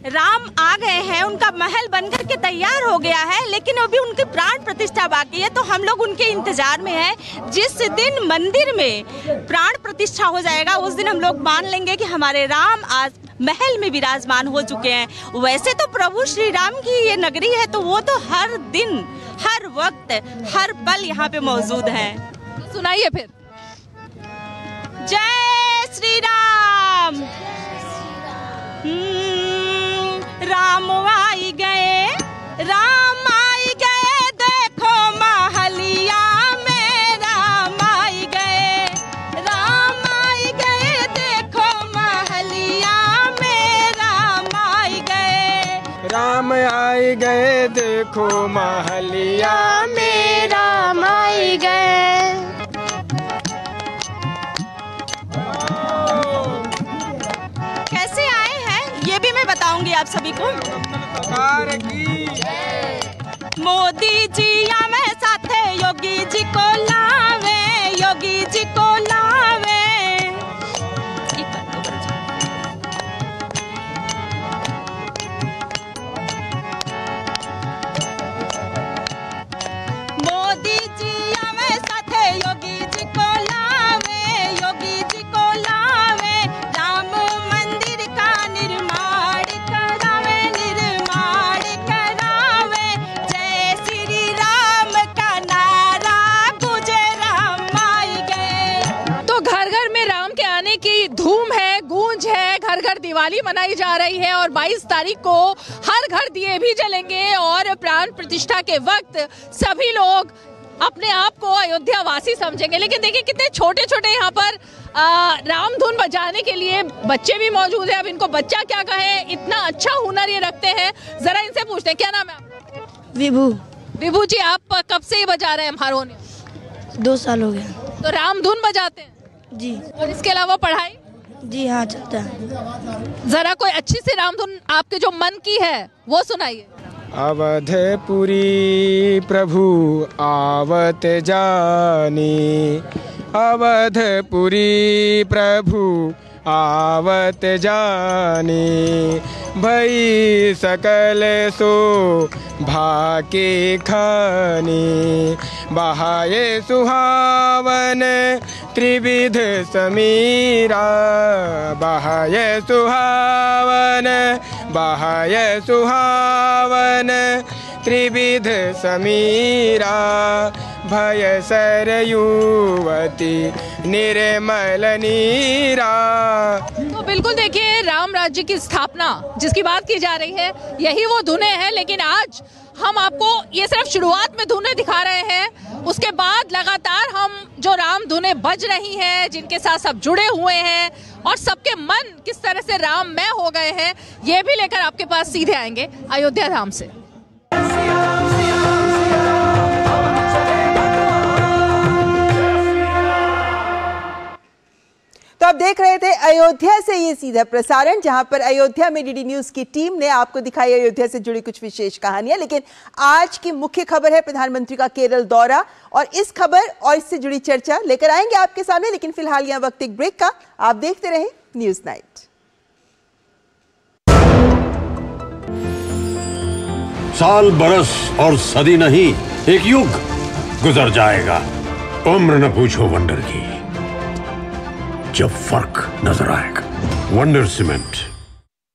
राम आ गए हैं, उनका महल बनकर के तैयार हो गया है, लेकिन अभी उनकी प्राण प्रतिष्ठा बाकी है। तो हम लोग उनके इंतजार में हैं। जिस दिन मंदिर में प्राण प्रतिष्ठा हो जाएगा उस दिन हम लोग मान लेंगे कि हमारे राम आज महल में विराजमान हो चुके हैं। वैसे तो प्रभु श्री राम की ये नगरी है तो वो तो हर दिन, हर वक्त, हर पल यहाँ पे मौजूद हैं। सुनाइए फिर। जय श्री राम। राम आई गए, राम आई गए, देखो महलिया में राम आई गए, राम आई गए, देखो महलिया में राम आई गए, राम आई गए, देखो महलिया में राम आई गए। कैसे आए हैं ये भी मैं बताऊंगी आप सभी को। मोदी जी आवे साथे योगी जी को लावे, योगी जी को लावे। मोदी जी आवे साथे योगी जी को लावे, योगी जी को लावे। राम मंदिर का निर्माण करावे, निर्माण करावे। जय श्री राम का नारा गूंजे, राम आई गए। तो घर घर में राम के आने की धूम है, गूंज है, घर घर दिवाली मनाई जा रही है और 22 तारीख को हर घर दिए भी जलेंगे और प्राण प्रतिष्ठा के वक्त सभी लोग अपने आप को अयोध्या वासी समझेंगे। लेकिन देखिए कितने छोटे छोटे यहाँ पर राम धुन बजाने के लिए बच्चे भी मौजूद है। अब इनको बच्चा क्या कहे, इतना अच्छा हुनर ये रखते हैं। जरा इनसे पूछते हैं, क्या नाम है आपका? विभू। विभू जी, आप कब से ये बजा रहे हैं हारमोनियम? 2 साल हो गया। तो राम धुन बजाते हैं? जी। और इसके अलावा पढ़ाई? जी हाँ, चलता है। जरा कोई अच्छी सी राम धुन आपके जो मन की है वो सुनाइए। अवधपुरी प्रभु आवत जानी, अवधपुरी प्रभु आवत जानी भई सकल सो भाके खानी बहाए सुहावन त्रिविध समीरा बहाए सुहावन त्रिविध समीरा भय सरयुवती निर्मल नीरा। तो बिल्कुल देखिए, राम राज्य की स्थापना जिसकी बात की जा रही है, यही वो धुनें हैं। लेकिन आज हम आपको ये सिर्फ शुरुआत में धुनें दिखा रहे हैं, उसके बाद लगातार हम जो राम धुनें बज रही हैं, जिनके साथ सब जुड़े हुए हैं और सबके मन किस तरह से राममय हो गए हैं, ये भी लेकर आपके पास सीधे आएंगे अयोध्या धाम से। तो आप देख रहे थे अयोध्या से ये सीधा प्रसारण, जहां पर अयोध्या में डीडी न्यूज की टीम ने आपको दिखाई अयोध्या से जुड़ी कुछ विशेष कहानियां। लेकिन आज की मुख्य खबर है प्रधानमंत्री का केरल दौरा, और इस खबर और इससे जुड़ी चर्चा लेकर आएंगे आपके सामने। लेकिन फिलहाल यह वक्त एक ब्रेक का, आप देखते रहे न्यूज नाइट। साल बरस और सदी नहीं, एक युग गुजर जाएगा। उम्र न पूछो वंडर की, जब फर्क नजर आएगा। वंडर सीमेंट,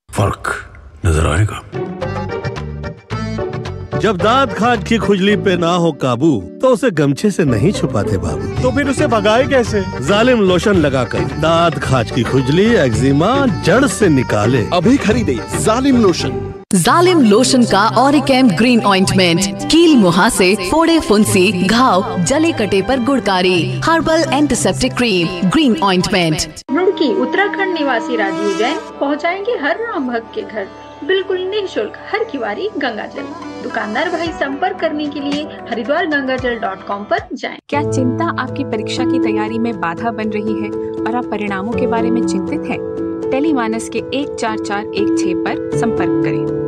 फर्क नजर आएगा। जब दांत खाज की खुजली पे ना हो काबू, तो उसे गमछे से नहीं छुपाते बाबू। तो फिर उसे भगाए कैसे? जालिम लोशन लगाकर दांत खाज की खुजली, एक्जिमा जड़ से निकाले। अभी खरीदे जालिम लोशन। जालिम लोशन का ऑरिकैम ग्रीन ऑइंटमेंट, कील मुहासे, फोड़े फुंसी, घाव, जले कटे पर गुड़कारी। Herbal antiseptic cream, green ointment. Roorkee Uttarakhand निवासी राजीव जैन पहुंचाएंगे हर राम भक्त के घर बिल्कुल निःशुल्क हर किवारी गंगा जल। दुकानदार भाई संपर्क करने के लिए हरिद्वारगंगाजल.com पर जाएं। क्या चिंता आपकी परीक्षा की तैयारी में बाधा बन रही है और आप परिणामों के बारे में चिंतित हैं? टेलीमानस के 14416 पर संपर्क करें।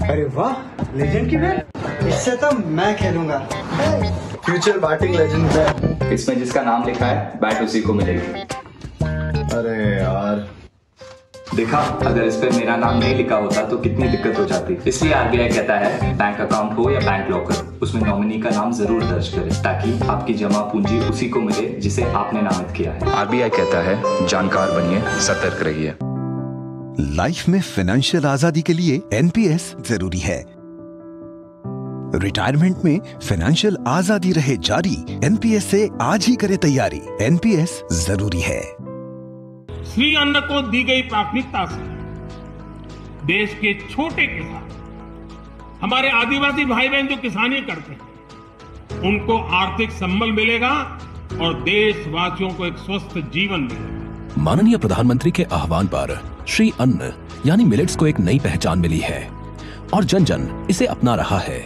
अरे वाह, लेजेंड की बैट, इससे तो मैं खेलूंगा। Future batting legend bat. इसमें जिसका नाम लिखा है बैट उसी को मिलेगी। अरे यार, देखा, अगर इस पे मेरा नाम नहीं लिखा होता तो कितनी दिक्कत हो जाती। इसलिए आरबीआई कहता है बैंक अकाउंट हो या बैंक लॉकर, उसमें नॉमिनी का नाम जरूर दर्ज करें, ताकि आपकी जमा पूंजी उसी को मिले जिसे आपने नामित किया है। आरबीआई कहता है जानकार बनिए, सतर्क रहिए। लाइफ में फाइनेंशियल आजादी के लिए एनपीएस जरूरी है। रिटायरमेंट में फाइनेंशियल आजादी रहे जारी, एनपीएस से आज ही करें तैयारी। एनपीएस जरूरी है। श्री अन्न को दी गई प्राथमिकता से देश के छोटे किसान, हमारे आदिवासी भाई बहन जो किसानी करते हैं, उनको आर्थिक संबल मिलेगा और देशवासियों को एक स्वस्थ जीवन मिलेगा। माननीय प्रधानमंत्री के आह्वान पर श्री अन्न यानी मिलेट्स को एक नई पहचान मिली है और जन जन इसे अपना रहा है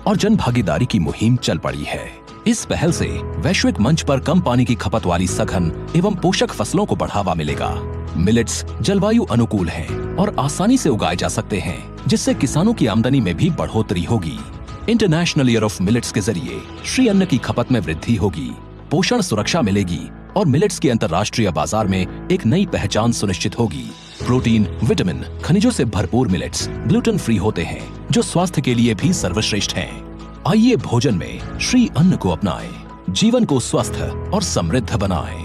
और जन भागीदारी की मुहिम चल पड़ी है। इस पहल से वैश्विक मंच पर कम पानी की खपत वाली सघन एवं पोषक फसलों को बढ़ावा मिलेगा। मिलेट्स जलवायु अनुकूल हैं और आसानी से उगाए जा सकते हैं, जिससे किसानों की आमदनी में भी बढ़ोतरी होगी। इंटरनेशनल ईयर ऑफ मिलेट्स के जरिए श्री अन्न की खपत में वृद्धि होगी, पोषण सुरक्षा मिलेगी और मिलेट्स के अंतर्राष्ट्रीय बाजार में एक नई पहचान सुनिश्चित होगी। प्रोटीन, विटामिन, खनिजों से भरपूर मिलेट्स ग्लूटेन फ्री होते हैं, जो स्वास्थ्य के लिए भी सर्वश्रेष्ठ हैं। आइए भोजन में श्री अन्न को अपनाएं, जीवन को स्वस्थ और समृद्ध बनाएं।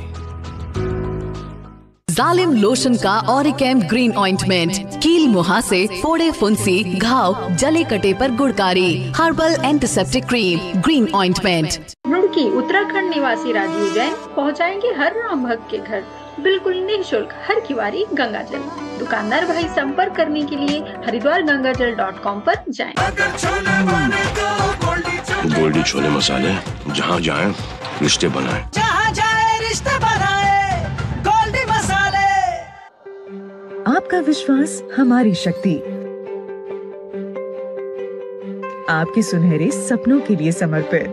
जालिम लोशन का ऑरिकैम ग्रीन ऑइंटमेंट, कील मुहासे, फोड़े फुंसी, घाव, जले कटे पर गुड़कारी। Herbal antiseptic cream, green ointment. Roorkee Uttarakhand निवासी राजीव जैन पहुंचाएंगे हर राम भक्त के घर बिल्कुल निःशुल्क हर किवारी गंगा जल। दुकानदार भाई संपर्क करने के लिए हरिद्वारगंगाजल.com पर जाएं। गोल्डी छोले मसाले, जहाँ जाएं रिश्ते बनाएं। जहाँ जाए रिश्ते बनाए, गोल्डी मसाले। आपका विश्वास हमारी शक्ति, आपके सुनहरे सपनों के लिए समर्पित।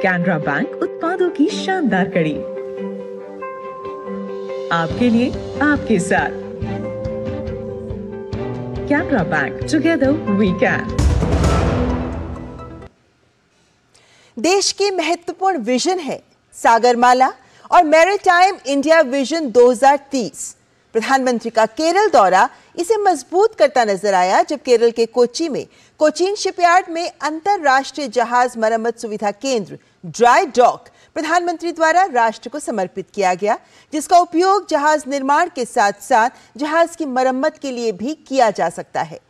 कैनरा बैंक उत्पादों की शानदार कड़ी, आपके लिए, आपके साथ। Canara bank, together we can. देश की महत्वपूर्ण विजन है सागरमाला और मैरीटाइम इंडिया विजन 2030। प्रधानमंत्री का केरल दौरा इसे मजबूत करता नजर आया जब केरल के कोच्चि में कोचीन शिपयार्ड में अंतरराष्ट्रीय जहाज मरम्मत सुविधा केंद्र ड्राई डॉक प्रधानमंत्री द्वारा राष्ट्र को समर्पित किया गया, जिसका उपयोग जहाज निर्माण के साथ साथ जहाज की मरम्मत के लिए भी किया जा सकता है।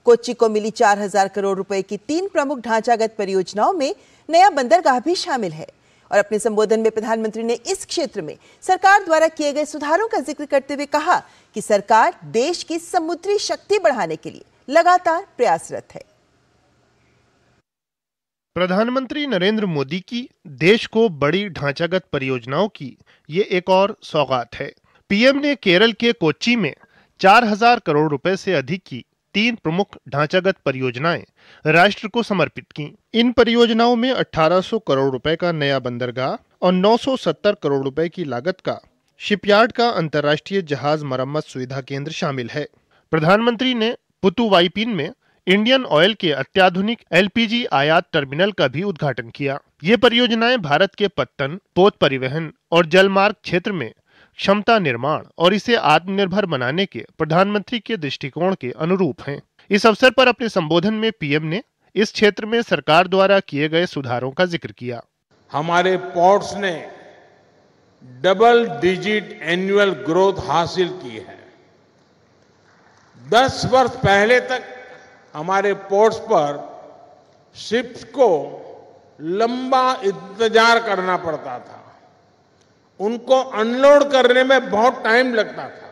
कोच्चि को मिली 4000 करोड़ रुपए की 3 प्रमुख ढांचागत परियोजनाओं में नया बंदरगाह भी शामिल है। और अपने संबोधन में प्रधानमंत्री ने इस क्षेत्र में सरकार द्वारा किए गए सुधारों का जिक्र करते हुए कहा कि सरकार देश की समुद्री शक्ति बढ़ाने के लिए लगातार प्रयासरत है। प्रधानमंत्री नरेंद्र मोदी की देश को बड़ी ढांचागत परियोजनाओं की ये एक और सौगात है। पीएम ने केरल के कोच्चि में 4000 करोड़ रुपए से अधिक की 3 प्रमुख ढांचागत परियोजनाएं राष्ट्र को समर्पित की। इन परियोजनाओं में 1800 करोड़ रुपए का नया बंदरगाह और 970 करोड़ रुपए की लागत का शिपयार्ड का अंतर्राष्ट्रीय जहाज मरम्मत सुविधा केंद्र शामिल है। प्रधानमंत्री ने पुतुवाइपिन में इंडियन ऑयल के अत्याधुनिक एलपीजी आयात टर्मिनल का भी उद्घाटन किया। ये परियोजनाएं भारत के पत्तन, पोत परिवहन और जलमार्ग क्षेत्र में क्षमता निर्माण और इसे आत्मनिर्भर बनाने के प्रधानमंत्री के दृष्टिकोण के अनुरूप हैं। इस अवसर पर अपने संबोधन में पीएम ने इस क्षेत्र में सरकार द्वारा किए गए सुधारों का जिक्र किया। हमारे पोर्ट्स ने डबल डिजिट एनुअल ग्रोथ हासिल की है। 10 वर्ष पहले तक हमारे पोर्ट्स पर शिप्स को लंबा इंतजार करना पड़ता था, उनको अनलोड करने में बहुत टाइम लगता था।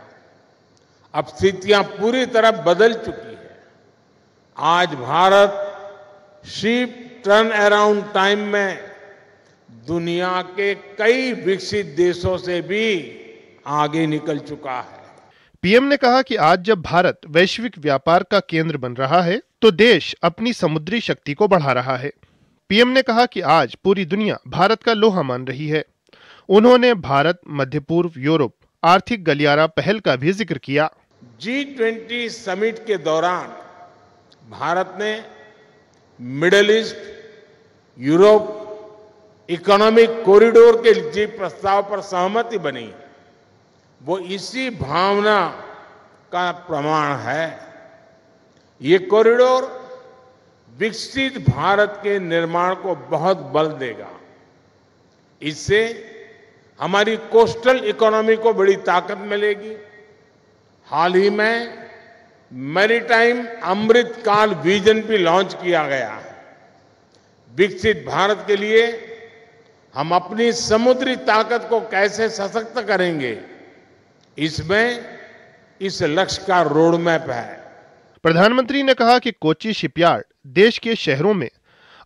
अब स्थितियां पूरी तरह बदल चुकी है। आज Bharat ship turn around time में दुनिया के कई विकसित देशों से भी आगे निकल चुका है। पीएम ने कहा कि आज जब भारत वैश्विक व्यापार का केंद्र बन रहा है तो देश अपनी समुद्री शक्ति को बढ़ा रहा है। पीएम ने कहा कि आज पूरी दुनिया भारत का लोहा मान रही है। उन्होंने भारत मध्य पूर्व यूरोप आर्थिक गलियारा पहल का भी जिक्र किया। G20 समिट के दौरान भारत ने middle east Europe economic corridor के जो प्रस्ताव पर सहमति बनी, वो इसी भावना का प्रमाण है। ये कॉरिडोर विकसित भारत के निर्माण को बहुत बल देगा। इससे हमारी कोस्टल इकोनॉमी को बड़ी ताकत मिलेगी। हाल ही में मैरीटाइम अमृत काल विजन भी लॉन्च किया गया है। विकसित भारत के लिए हम अपनी समुद्री ताकत को कैसे सशक्त करेंगे, इसमें इस लक्ष्य का रोड मैप है। प्रधानमंत्री ने कहा कि कोच्चि शिपयार्ड देश के शहरों में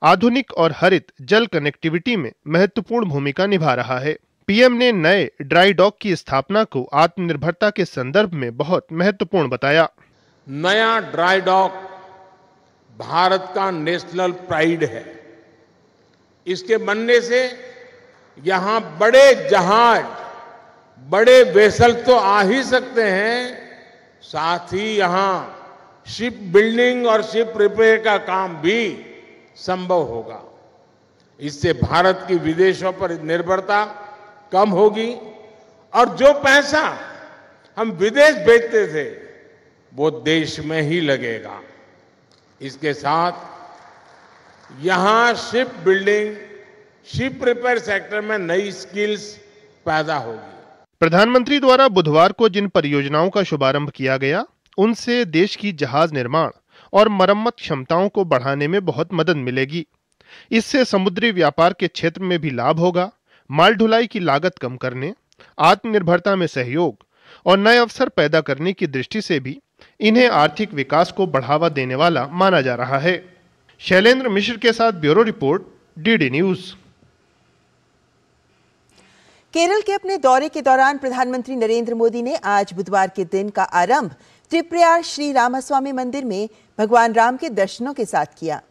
आधुनिक और हरित जल कनेक्टिविटी में महत्वपूर्ण भूमिका निभा रहा है। पीएम ने नए ड्राई डॉक की स्थापना को आत्मनिर्भरता के संदर्भ में बहुत महत्वपूर्ण बताया। नया ड्राई डॉक भारत का नेशनल प्राइड है। इसके बनने से यहां बड़े जहाज, बड़े वेसल तो आ ही सकते हैं, साथ ही यहां शिप बिल्डिंग और शिप रिपेयर का काम भी संभव होगा। इससे भारत की विदेशों पर निर्भरता कम होगी और जो पैसा हम विदेश भेजते थे वो देश में ही लगेगा। इसके साथ यहां ship building, ship repair sector में नई स्किल्स पैदा होगी। प्रधानमंत्री द्वारा बुधवार को जिन परियोजनाओं का शुभारंभ किया गया, उनसे देश की जहाज निर्माण और मरम्मत क्षमताओं को बढ़ाने में बहुत मदद मिलेगी। इससे समुद्री व्यापार के क्षेत्र में भी लाभ होगा। माल ढुलाई की लागत कम करने, आत्मनिर्भरता में सहयोग और नए अवसर पैदा करने की दृष्टि से भी इन्हें आर्थिक विकास को बढ़ावा देने वाला माना जा रहा है। शैलेंद्र मिश्र के साथ bureau report, DD news. Kerala के अपने दौरे के दौरान प्रधानमंत्री नरेंद्र मोदी ने आज बुधवार के दिन का आरंभ त्रिप्रयार श्री रामास्वामी मंदिर में भगवान राम के दर्शनों के साथ किया।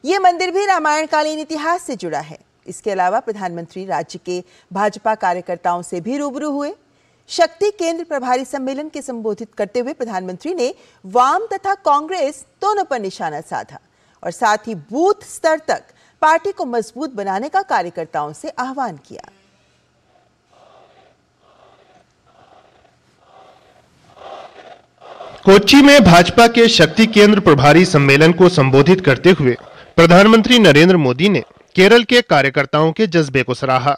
यह मंदिर भी रामायणकालीन इतिहास से जुड़ा है। इसके अलावा प्रधानमंत्री राज्य के भाजपा कार्यकर्ताओं से भी रूबरू हुए। शक्ति केंद्र प्रभारी सम्मेलन के संबोधित करते हुए प्रधानमंत्री ने वाम तथा कांग्रेस दोनों पर निशाना साधा और साथ ही बूथ स्तर तक पार्टी को मजबूत बनाने का कार्यकर्ताओं से आह्वान किया। कोच्चि में भाजपा के शक्ति केंद्र प्रभारी सम्मेलन को संबोधित करते हुए प्रधानमंत्री नरेंद्र मोदी ने केरल के कार्यकर्ताओं के जज्बे को सराहा।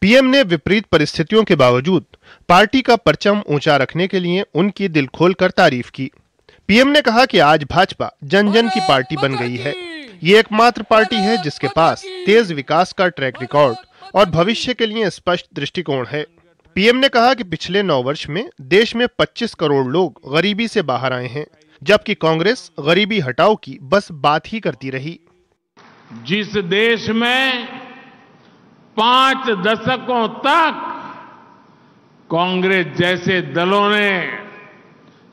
पीएम ने विपरीत परिस्थितियों के बावजूद पार्टी का परचम ऊंचा रखने के लिए उनकी दिल खोलकर तारीफ की। पीएम ने कहा कि आज भाजपा जन जन की पार्टी बन गई है। ये एकमात्र पार्टी है जिसके पास तेज विकास का ट्रैक रिकॉर्ड और भविष्य के लिए स्पष्ट दृष्टिकोण है। पीएम ने कहा कि पिछले 9 वर्ष में देश में 25 करोड़ लोग गरीबी से बाहर आए हैं, जबकि कांग्रेस गरीबी हटाओ की बस बात ही करती रही। जिस देश में 5 दशकों तक कांग्रेस जैसे दलों ने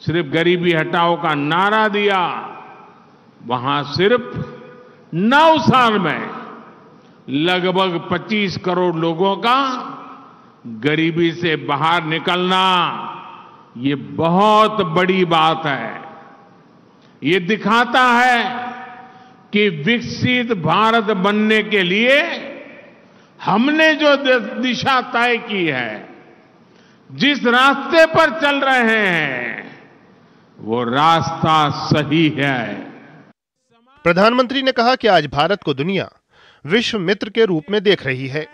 सिर्फ गरीबी हटाओ का नारा दिया, वहां सिर्फ 9 साल में लगभग 25 करोड़ लोगों का गरीबी से बाहर निकलना, ये बहुत बड़ी बात है। ये दिखाता है कि विकसित भारत बनने के लिए हमने जो दिशा तय की है, जिस रास्ते पर चल रहे हैं, वो रास्ता सही है। प्रधानमंत्री ने कहा कि आज भारत को दुनिया विश्व मित्र के रूप में देख रही है।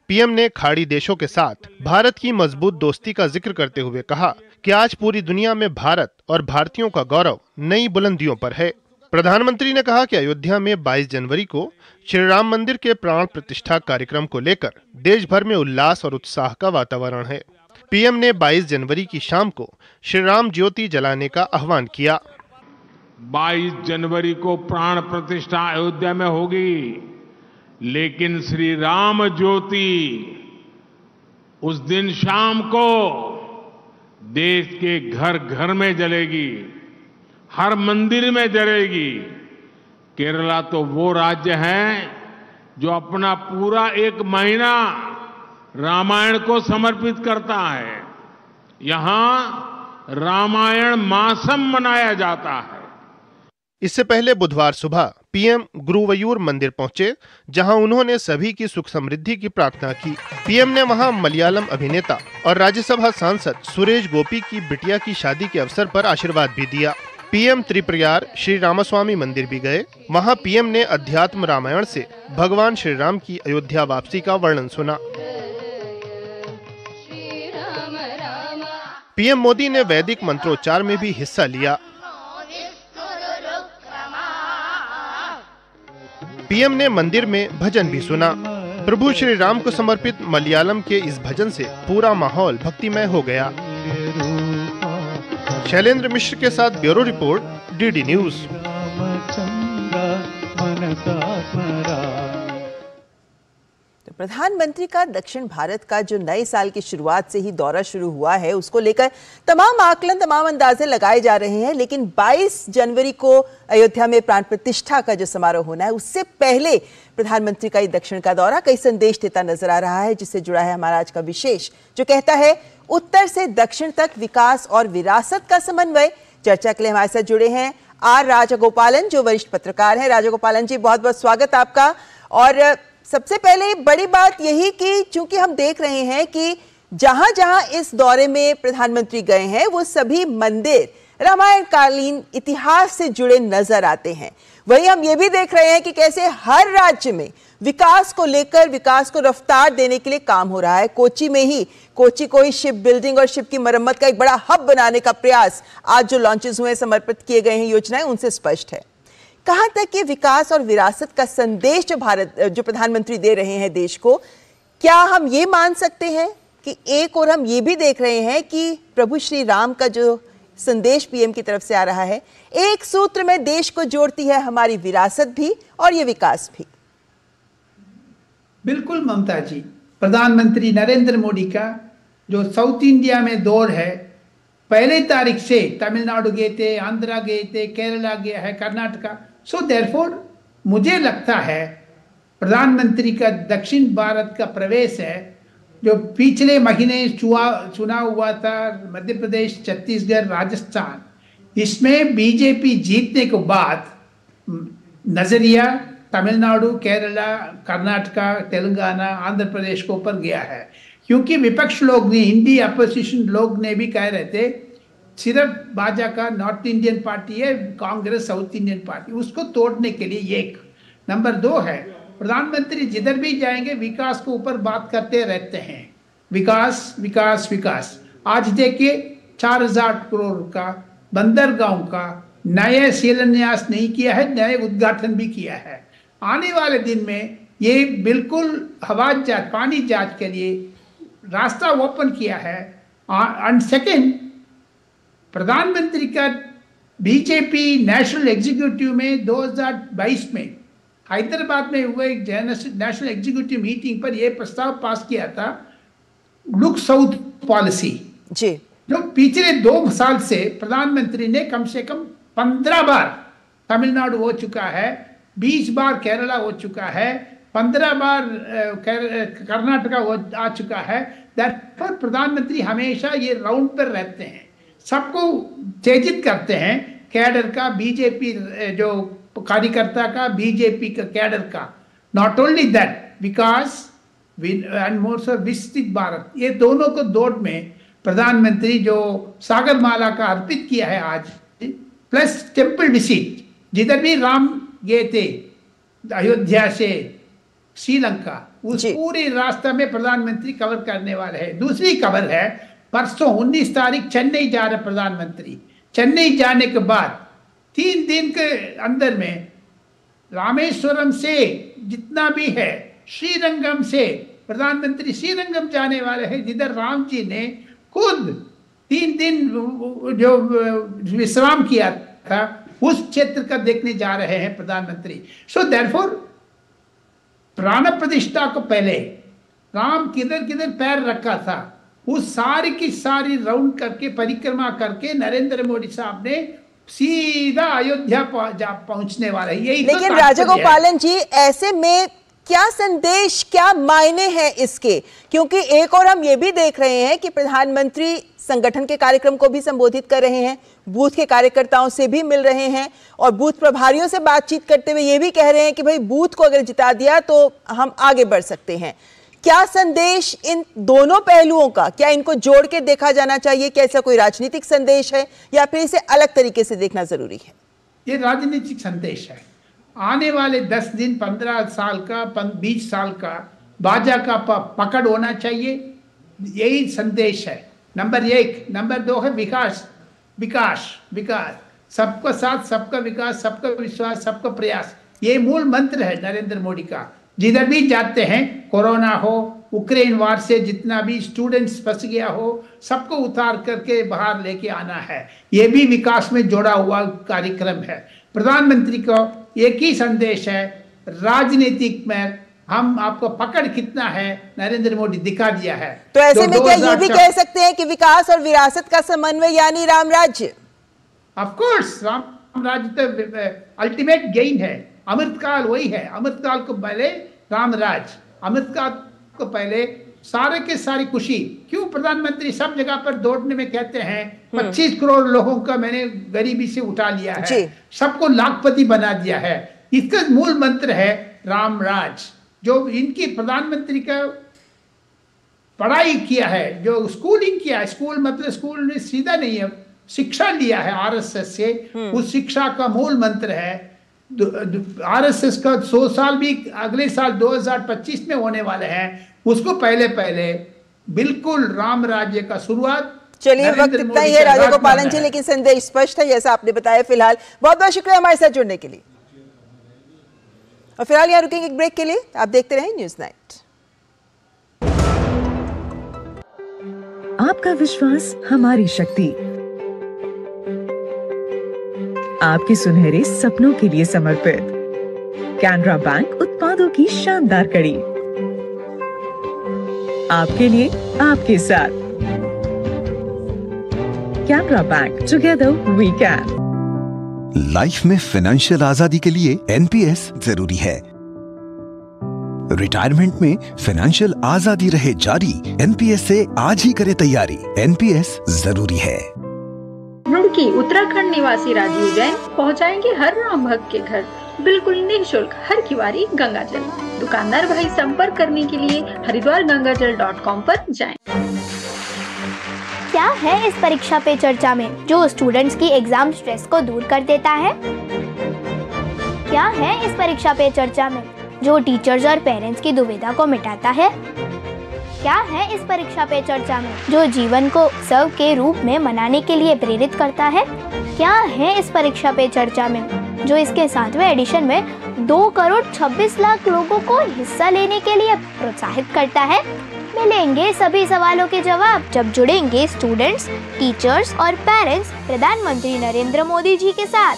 पीएम ने खाड़ी देशों के साथ भारत की मजबूत दोस्ती का जिक्र करते हुए कहा कि आज पूरी दुनिया में भारत और भारतीयों का गौरव नई बुलंदियों पर है। प्रधानमंत्री ने कहा कि अयोध्या में 22 जनवरी को श्री राम मंदिर के प्राण प्रतिष्ठा कार्यक्रम को लेकर देश भर में उल्लास और उत्साह का वातावरण है। पीएम ने 22 जनवरी की शाम को श्री राम ज्योति जलाने का आह्वान किया। 22 जनवरी को प्राण प्रतिष्ठा अयोध्या में होगी, लेकिन श्री राम ज्योति उस दिन शाम को देश के घर घर में जलेगी, हर मंदिर में जलेगी। केरला तो वो राज्य है जो अपना पूरा 1 महीना रामायण को समर्पित करता है। यहां रामायण मासम मनाया जाता है। इससे पहले बुधवार सुबह पीएम गुरुवयूर मंदिर पहुंचे, जहां उन्होंने सभी की सुख समृद्धि की प्रार्थना की। पीएम ने वहां मलयालम अभिनेता और राज्यसभा सांसद सुरेश गोपी की बिटिया की शादी के अवसर पर आशीर्वाद भी दिया। पीएम त्रिप्रयार श्री रामास्वामी मंदिर भी गए। वहां पीएम ने अध्यात्म रामायण से भगवान श्री राम की अयोध्या वापसी का वर्णन सुना। पीएम मोदी ने वैदिक मंत्रोच्चार में भी हिस्सा लिया। पीएम ने मंदिर में भजन भी सुना। प्रभु श्री राम को समर्पित मलयालम के इस भजन से पूरा माहौल भक्तिमय हो गया। शैलेंद्र मिश्र के साथ ब्यूरो रिपोर्ट, डीडी न्यूज। तो प्रधानमंत्री का दक्षिण भारत का जो नए साल की शुरुआत से ही दौरा शुरू हुआ है, उसको लेकर तमाम आकलन, तमाम अंदाजे लगाए जा रहे हैं। लेकिन 22 जनवरी को अयोध्या में प्राण प्रतिष्ठा का जो समारोह होना है, उससे पहले प्रधानमंत्री का ये दक्षिण का दौरा कई संदेश देता नजर आ रहा है, जिससे जुड़ा है हमारा आज का विशेष, जो कहता है उत्तर से दक्षिण तक विकास और विरासत का समन्वय। चर्चा के लिए हमारे साथ जुड़े हैं आर राजगोपालन, जो वरिष्ठ पत्रकार हैं। राजगोपालन जी, बहुत बहुत स्वागत आपका। और सबसे पहले बड़ी बात यही कि चूंकि हम देख रहे हैं कि जहां जहां इस दौरे में प्रधानमंत्री गए हैं, वो सभी मंदिर रामायण कालीन इतिहास से जुड़े नजर आते हैं। वहीं हम ये भी देख रहे हैं कि कैसे हर राज्य में विकास को लेकर, विकास को रफ्तार देने के लिए काम हो रहा है। कोच्चि में ही, कोच्चि को ही शिप बिल्डिंग और शिप की मरम्मत का एक बड़ा हब बनाने का प्रयास आज जो लॉन्चेस हुए, समर्पित किए गए हैं योजनाएं, उनसे स्पष्ट है। कहां तक ये विकास और विरासत का संदेश जो प्रधानमंत्री दे रहे हैं देश को, क्या हम ये मान सकते हैं कि एक और हम ये भी देख रहे हैं कि प्रभु श्री राम का जो संदेश पीएम की तरफ से आ रहा है, एक सूत्र में देश को जोड़ती है हमारी विरासत भी और ये विकास भी? बिल्कुल ममता जी, प्रधानमंत्री नरेंद्र मोदी का जो साउथ इंडिया में दौर है, 1 तारीख से तमिलनाडु गए थे, आंध्रा गए थे, केरला गया है, कर्नाटका। सो देयरफॉर मुझे लगता है प्रधानमंत्री का दक्षिण भारत का प्रवेश है, जो पिछले महीने चुनाव हुआ था मध्य प्रदेश, छत्तीसगढ़, राजस्थान, इसमें बीजेपी जीतने के बाद नजरिया तमिलनाडु, केरला, कर्नाटका, तेलंगाना, आंध्र प्रदेश के ऊपर गया है। क्योंकि विपक्ष लोग ने, हिंदी अपोजिशन लोग ने भी कह रहे थे सिर्फ भाजपा का नॉर्थ इंडियन पार्टी है, कांग्रेस साउथ इंडियन पार्टी, उसको तोड़ने के लिए एक। नंबर 2 है, प्रधानमंत्री जिधर भी जाएंगे विकास के ऊपर बात करते रहते हैं, विकास विकास विकास। आज देखिए 4000 करोड़ का बंदरगांव का नया शिलान्यास नहीं किया है, नए उद्घाटन भी किया है। आने वाले दिन में ये बिल्कुल हवा जहाज, पानी जहाज के लिए रास्ता ओपन किया है। एंड सेकेंड, प्रधानमंत्री का बीजेपी नेशनल एग्जीक्यूटिव में 2022 में हैदराबाद में हुए एक नेशनल एग्जीक्यूटिव मीटिंग पर यह प्रस्ताव पास किया था, लुक साउथ पॉलिसी जी, जो पिछले 2 साल से प्रधानमंत्री ने कम से कम 15 बार तमिलनाडु हो चुका है, 20 बार केरला हो चुका है, 15 बार कर्नाटका आ चुका है। दैटफॉर प्रधानमंत्री हमेशा ये राउंड पर रहते हैं, सबको उत्तेजित करते हैं, कैडर का, बीजेपी जो कार्यकर्ता का, बीजेपी का कैडर का। Not only that, vikas and more so विकसित भारत, ये दोनों को दौड़ में प्रधानमंत्री जो सागरमाला का अर्पित किया है आज, प्लस टेम्पल विजिट, जिधर भी राम गए थे अयोध्या से श्रीलंका, उस पूरे रास्ते में प्रधानमंत्री कवर करने वाले हैं। दूसरी खबर है, परसों 19 तारीख चेन्नई जा रहे प्रधानमंत्री। चेन्नई जाने के बाद 3 दिन के अंदर में रामेश्वरम से जितना भी है, श्रीरंगम से प्रधानमंत्री श्रीरंगम जाने वाले हैं, जिधर राम जी ने खुद 3 दिन जो विश्राम किया था, उस क्षेत्र का देखने जा रहे हैं प्रधानमंत्री। सो देयरफॉर प्राण प्रतिष्ठा को पहले राम किधर किधर पैर रखा था, उस सारी की सारी राउंड करके, परिक्रमा करके नरेंद्र मोदी साहब ने सीधा अयोध्या पहुंचने वाला है। यही लेकिन राजगोपालन जी, ऐसे में क्या संदेश, क्या मायने हैं इसके? क्योंकि एक और हम ये भी देख रहे हैं कि प्रधानमंत्री संगठन के कार्यक्रम को भी संबोधित कर रहे हैं, बूथ के कार्यकर्ताओं से भी मिल रहे हैं और बूथ प्रभारियों से बातचीत करते हुए ये भी कह रहे हैं कि भाई बूथ को अगर जिता दिया तो हम आगे बढ़ सकते हैं। क्या संदेश इन दोनों पहलुओं का, क्या इनको जोड़ के देखा जाना चाहिए? क्या ऐसा कोई राजनीतिक संदेश है या फिर इसे अलग तरीके से देखना जरूरी है? ये राजनीतिक संदेश है। आने वाले 10 दिन, 15 साल का, 20 साल का भाजपा का पकड़ होना चाहिए, यही संदेश है। नंबर 1। नंबर 2 है विकास विकास विकास, सबका साथ, सबका विकास, सबका विश्वास, सबका प्रयास, ये मूल मंत्र है नरेंद्र मोदी का। जिधर भी जाते हैं, कोरोना हो, उक्रेन वार से जितना भी स्टूडेंट्स फंस गया हो, सबको उतार करके बाहर लेके आना है। ये भी विकास में जोड़ा हुआ कार्यक्रम है। प्रधानमंत्री को एक ही संदेश है, राजनीतिक में हम आपको पकड़ कितना है नरेंद्र मोदी दिखा दिया है। तो ऐसे में क्या ये भी कह सकते हैं कि विकास और विरासत का समन्वय यानी राम राज्य? ऑफ कोर्स, राम राज्य तो अल्टीमेट गेन है। अमृतकाल वही है, अमृतकाल को पहले राम राज, अमृतकाल को पहले सारे के सारी खुशी। क्यों प्रधानमंत्री सब जगह पर दौड़ने में कहते हैं 25 करोड़ लोगों का मैंने गरीबी से उठा लिया है, सबको लाखपति बना दिया है। इसका मूल मंत्र है राम राज। जो इनकी प्रधानमंत्री का पढ़ाई किया है, जो स्कूलिंग किया है, स्कूल मतलब स्कूल में सीधा नहीं है, शिक्षा लिया है आरएसएस से, उस शिक्षा का मूल मंत्र है आरएसएस का 100 साल भी अगले साल 2025 में होने वाले हैं, उसको पहले पहले बिल्कुल राम राज्य का शुरुआत। चलिए, वक्त इतना ही है राजगोपालन जी, लेकिन संदेश स्पष्ट है जैसा आपने बताया। फिलहाल बहुत बहुत शुक्रिया हमारे साथ जुड़ने के लिए। और फिलहाल यहाँ रुकेंगे एक ब्रेक के लिए। आप देखते रहें न्यूज़ नाइट। आपका विश्वास हमारी शक्ति, आपके सुनहरे सपनों के लिए समर्पित कैनरा बैंक उत्पादों की शानदार कड़ी, आपके लिए, आपके साथ। Canara bank, together we can. Life में फाइनेंशियल आजादी के लिए एनपीएस जरूरी है। रिटायरमेंट में फाइनेंशियल आजादी रहे जारी, एनपीएस से आज ही करें तैयारी। एनपीएस जरूरी है। रुड़की उत्तराखंड निवासी राजीव जैन पहुंचाएंगे हर राम भक्त के घर बिल्कुल निःशुल्क हर किवारी गंगा जल। दुकानदार भाई संपर्क करने के लिए हरिद्वारगंगाजल.com पर जाएं। क्या है इस परीक्षा पे चर्चा में जो स्टूडेंट्स की एग्जाम स्ट्रेस को दूर कर देता है? क्या है इस परीक्षा पे चर्चा में जो टीचर्स और पेरेंट्स की दुविधा को मिटाता है? क्या है इस परीक्षा पे चर्चा में जो जीवन को उत्सव के रूप में मनाने के लिए प्रेरित करता है? क्या है इस परीक्षा पे चर्चा में जो इसके 7वें एडिशन में 2,26,00,000 लोगों को हिस्सा लेने के लिए प्रोत्साहित करता है? मिलेंगे सभी सवालों के जवाब जब जुड़ेंगे स्टूडेंट्स, टीचर्स और पेरेंट्स प्रधानमंत्री नरेंद्र मोदी जी के साथ।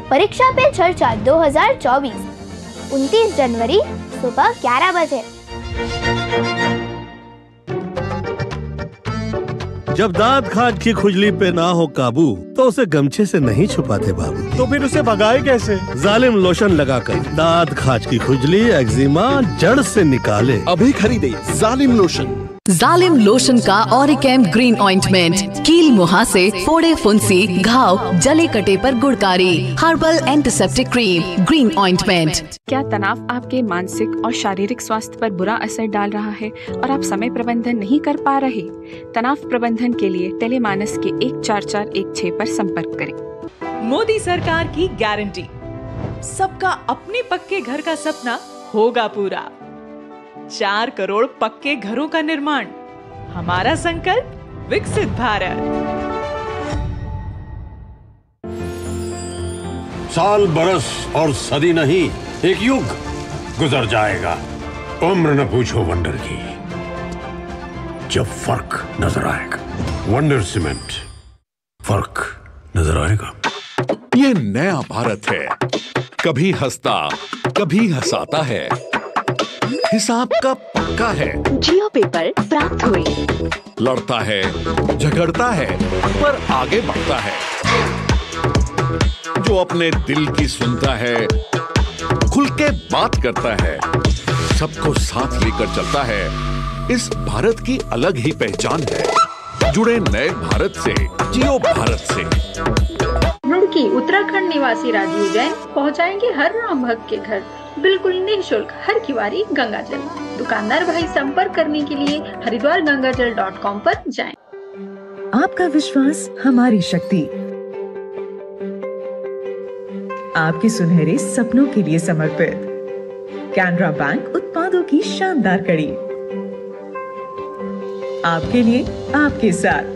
परीक्षा पे चर्चा 2024 29 जनवरी सुबह 11 बजे। जब दांत खाज की खुजली पे ना हो काबू तो उसे गमछे से नहीं छुपाते बाबू, तो फिर उसे भगाए कैसे? जालिम लोशन लगाकर दांत खाज की खुजली एक्जिमा जड़ से निकाले। अभी खरीदे जालिम लोशन। जालिम लोशन का ऑरिकेम ग्रीन ऑइंटमेंट कील मुहासे, फोड़े फुंसी, घाव, जले कटे पर गुड़कारी। Herbal antiseptic cream green ointment. क्या तनाव आपके मानसिक और शारीरिक स्वास्थ्य पर बुरा असर डाल रहा है और आप समय प्रबंधन नहीं कर पा रहे? तनाव प्रबंधन के लिए टेलीमानस के 14416 पर संपर्क करें। मोदी सरकार की गारंटी, सबका अपने पक्के घर का सपना होगा पूरा। 4 करोड़ पक्के घरों का निर्माण, हमारा संकल्प विकसित भारत। साल बरस और सदी नहीं, एक युग गुजर जाएगा। उम्र न पूछो वंडर की, जब फर्क नजर आएगा। वंडर सीमेंट, फर्क नजर आएगा। ये नया भारत है, कभी हंसता कभी हंसाता है, हिसाब का पक्का है। जियो पेपर प्राप्त हुए। लड़ता है, झगड़ता है, पर आगे बढ़ता है। जो अपने दिल की सुनता है, खुल के बात करता है, सबको साथ लेकर चलता है। इस भारत की अलग ही पहचान है। जुड़े नए भारत से, जियो भारत से। रुड़की उत्तराखंड निवासी राजीव जैन पहुंचाएंगे हर राम भक्त के घर बिल्कुल निःशुल्क हर किवारी गंगा जल। दुकानदार भाई संपर्क करने के लिए हरिद्वारगंगाजल.com पर जाएं। आपका विश्वास हमारी शक्ति, आपके सुनहरे सपनों के लिए समर्पित। कैनरा बैंक उत्पादों की शानदार कड़ी, आपके लिए, आपके साथ।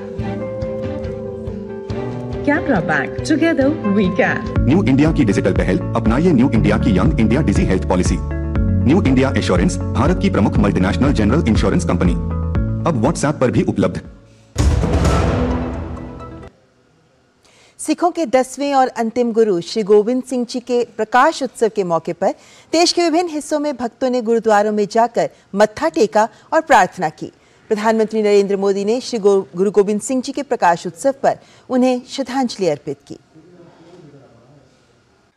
Canara bank, together we can. New India की डिजिटल पहल अपनाइए न्यू इंडिया की young India digi health policy. New India assurance Bharat की प्रमुख मल्टीनेशनल जनरल इंश्योरेंस कंपनी, अब व्हाट्सएप पर भी उपलब्ध। सिखों के 10वें और अंतिम गुरु श्री गोविंद सिंह जी के प्रकाश उत्सव के मौके पर देश के विभिन्न हिस्सों में भक्तों ने गुरुद्वारों में जाकर मत्था टेका और प्रार्थना की। प्रधानमंत्री नरेंद्र मोदी ने श्री गुरु गोविंद सिंह जी के प्रकाश उत्सव पर उन्हें श्रद्धांजलि अर्पित की।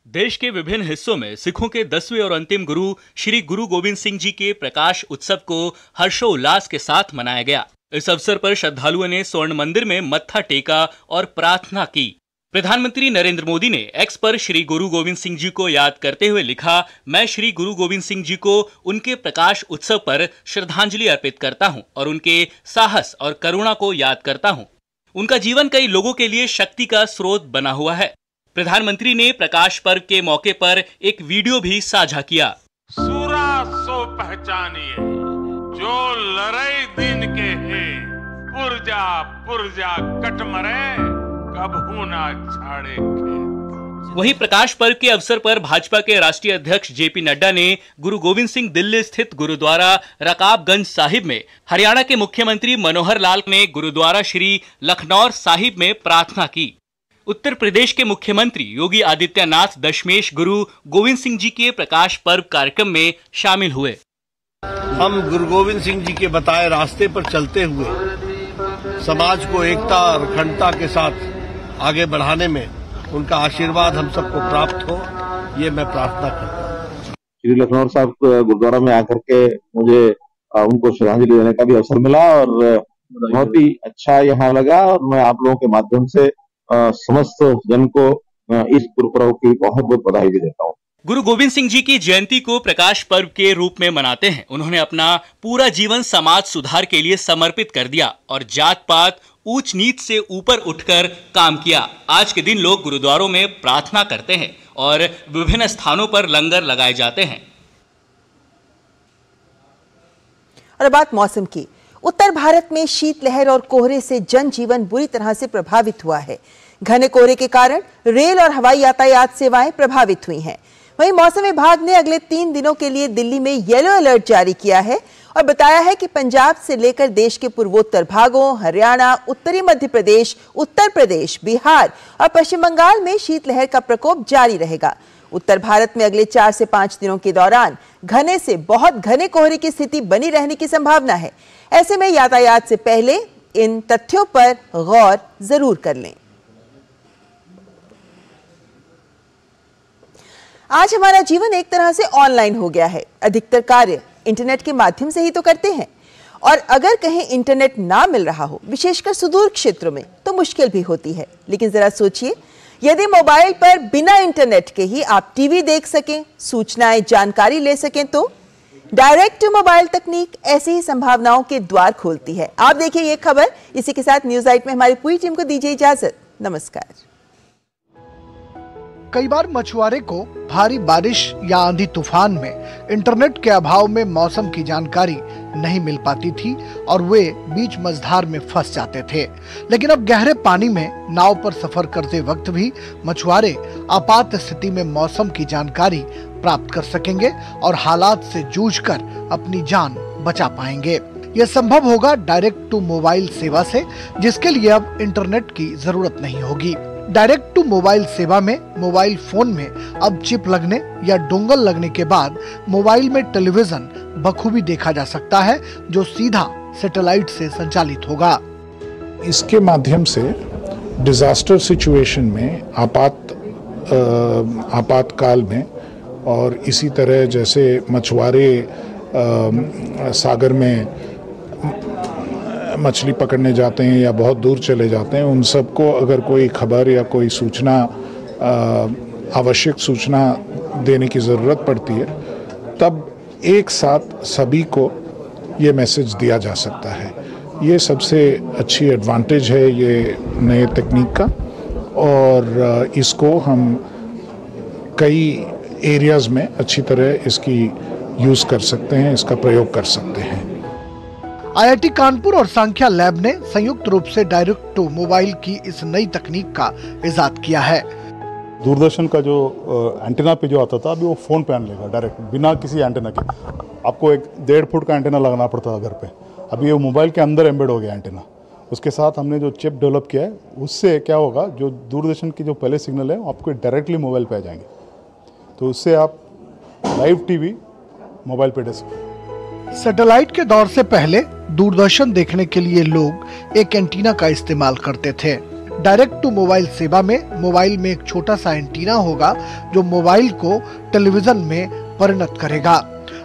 देश के विभिन्न हिस्सों में सिखों के 10वें और अंतिम गुरु श्री गुरु गोविंद सिंह जी के प्रकाश उत्सव को हर्षोल्लास के साथ मनाया गया। इस अवसर पर श्रद्धालुओं ने स्वर्ण मंदिर में मत्था टेका और प्रार्थना की। प्रधानमंत्री नरेंद्र मोदी ने एक्स पर श्री गुरु गोविंद सिंह जी को याद करते हुए लिखा, मैं श्री गुरु गोविंद सिंह जी को उनके प्रकाश उत्सव पर श्रद्धांजलि अर्पित करता हूं और उनके साहस और करुणा को याद करता हूं। उनका जीवन कई लोगों के लिए शक्ति का स्रोत बना हुआ है। प्रधानमंत्री ने प्रकाश पर्व के मौके पर एक वीडियो भी साझा किया। सूरा सो पहचानिए जो लड़ाई दिन के है, पुरजा पुरजा कट मरे कबहू ना छाड़े। वहीं प्रकाश पर्व के अवसर पर भाजपा के राष्ट्रीय अध्यक्ष जेपी नड्डा ने गुरु गोविंद सिंह दिल्ली स्थित गुरुद्वारा रकाबगंज साहिब में, हरियाणा के मुख्यमंत्री मनोहर लाल ने गुरुद्वारा श्री लखनौर साहिब में प्रार्थना की। उत्तर प्रदेश के मुख्यमंत्री योगी आदित्यनाथ दशमेश गुरु गोविंद सिंह जी के प्रकाश पर्व कार्यक्रम में शामिल हुए। हम गुरु गोविंद सिंह जी के बताए रास्ते पर चलते हुए समाज को एकता और अखंडता के साथ आगे बढ़ाने में उनका आशीर्वाद हम सबको प्राप्त हो, ये मैं प्रार्थना करता हूँ। श्री लखनौर साहब गुरुद्वारा में आकर के मुझे उनको श्रद्धांजलि देने का भी अवसर मिला और बहुत ही अच्छा यहाँ लगा और मैं आप लोगों के माध्यम से समस्त जन को इस गुरुपर्व की बहुत बहुत बधाई भी देता हूँ। गुरु गोविंद सिंह जी की जयंती को प्रकाश पर्व के रूप में मनाते हैं। उन्होंने अपना पूरा जीवन समाज सुधार के लिए समर्पित कर दिया और जात पात ऊंच नीच से ऊपर उठकर काम किया। आज के दिन लोग गुरुद्वारों में प्रार्थना करते हैं और विभिन्न स्थानों पर लंगर लगाए जाते हैं। और बात मौसम की। उत्तर भारत में शीतलहर और कोहरे से जनजीवन बुरी तरह से प्रभावित हुआ है। घने कोहरे के कारण रेल और हवाई यातायात सेवाएं प्रभावित हुई हैं। वहीं मौसम विभाग ने अगले 3 दिनों के लिए दिल्ली में येलो अलर्ट जारी किया है और बताया है कि पंजाब से लेकर देश के पूर्वोत्तर भागों, हरियाणा, उत्तरी मध्य प्रदेश, उत्तर प्रदेश, बिहार और पश्चिम बंगाल में शीतलहर का प्रकोप जारी रहेगा। उत्तर भारत में अगले 4 से 5 दिनों के दौरान घने से बहुत घने कोहरे की स्थिति बनी रहने की संभावना है। ऐसे में यातायात से पहले इन तथ्यों पर गौर जरूर कर लें। आज हमारा जीवन एक तरह से ऑनलाइन हो गया है। अधिकतर कार्य इंटरनेट के माध्यम से ही तो करते हैं और अगर कहीं इंटरनेट ना मिल रहा हो, विशेषकर सुदूर क्षेत्रों में, तो मुश्किल भी होती है। लेकिन जरा सोचिए, यदि मोबाइल पर बिना इंटरनेट के ही आप टीवी देख सकें, सूचनाएं, जानकारी ले सकें, तो डायरेक्ट टू मोबाइल तकनीक ऐसी ही संभावनाओं के द्वार खोलती है। आप देखिए ये खबर। इसी के साथ न्यूज आइट में हमारी पूरी टीम को दीजिए इजाजत। नमस्कार। कई बार मछुआरे को भारी बारिश या आंधी तूफान में इंटरनेट के अभाव में मौसम की जानकारी नहीं मिल पाती थी और वे बीच मझधार में फंस जाते थे। लेकिन अब गहरे पानी में नाव पर सफर करते वक्त भी मछुआरे आपात स्थिति में मौसम की जानकारी प्राप्त कर सकेंगे और हालात से जूझकर अपनी जान बचा पाएंगे। यह संभव होगा डायरेक्ट टू मोबाइल सेवा से, जिसके लिए अब इंटरनेट की जरूरत नहीं होगी। डायरेक्ट टू मोबाइल सेवा में मोबाइल फोन में अब चिप लगने या डोंगल लगने के बाद मोबाइल में टेलीविजन बखूबी देखा जा सकता है, जो सीधा सैटेलाइट से संचालित होगा। इसके माध्यम से डिजास्टर सिचुएशन में आपातकाल में और इसी तरह जैसे मछुआरे सागर में मछली पकड़ने जाते हैं या बहुत दूर चले जाते हैं, उन सबको अगर कोई खबर या कोई सूचना, आवश्यक सूचना देने की ज़रूरत पड़ती है, तब एक साथ सभी को ये मैसेज दिया जा सकता है। ये सबसे अच्छी एडवांटेज है ये नए तकनीक का और इसको हम कई एरियाज़ में अच्छी तरह इसकी यूज़ कर सकते हैं, इसका प्रयोग कर सकते हैं। IIT कानपुर और सांख्या लैब ने संयुक्त रूप से डायरेक्ट टू मोबाइल की इस नई तकनीक का इजाद किया है। दूरदर्शन का जो एंटीना पे जो आता था, अभी वो फोन पे आने लगा डायरेक्ट, बिना किसी एंटीना के। आपको एक 1.5 फुट का एंटीना लगाना पड़ता था घर पे, अभी वो मोबाइल के अंदर एम्बेड हो गया एंटीना। उसके साथ हमने जो चिप डेवलप किया है, उससे क्या होगा, जो दूरदर्शन की जो पहले सिग्नल है आपको डायरेक्टली मोबाइल पे आ जाएंगे, तो उससे आप लाइव टीवी मोबाइल पे देख सकते हैं। सैटेलाइट के दौर से पहले दूरदर्शन देखने के लिए लोग एक एंटीना का इस्तेमाल करते थे। डायरेक्ट टू मोबाइल सेवा में मोबाइल में एक छोटा सा एंटीना होगा जो मोबाइल को टेलीविजन में परिणत करेगा।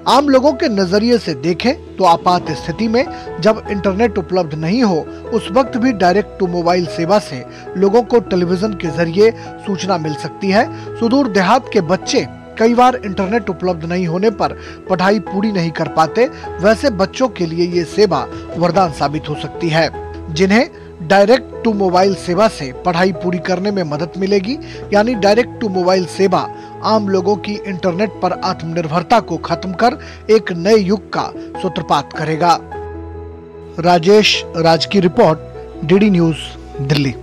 आम लोगों के नजरिए से देखें तो आपात स्थिति में जब इंटरनेट उपलब्ध नहीं हो, उस वक्त भी डायरेक्ट टू मोबाइल सेवा से लोगों को टेलीविजन के जरिए सूचना मिल सकती है। सुदूर देहात के बच्चे कई बार इंटरनेट उपलब्ध नहीं होने पर पढ़ाई पूरी नहीं कर पाते। वैसे बच्चों के लिए ये सेवा वरदान साबित हो सकती है, जिन्हें डायरेक्ट टू मोबाइल सेवा से पढ़ाई पूरी करने में मदद मिलेगी। यानी डायरेक्ट टू मोबाइल सेवा आम लोगों की इंटरनेट पर आत्मनिर्भरता को खत्म कर एक नए युग का सूत्रपात करेगा। राजेश राज की रिपोर्ट, डीडी न्यूज, दिल्ली।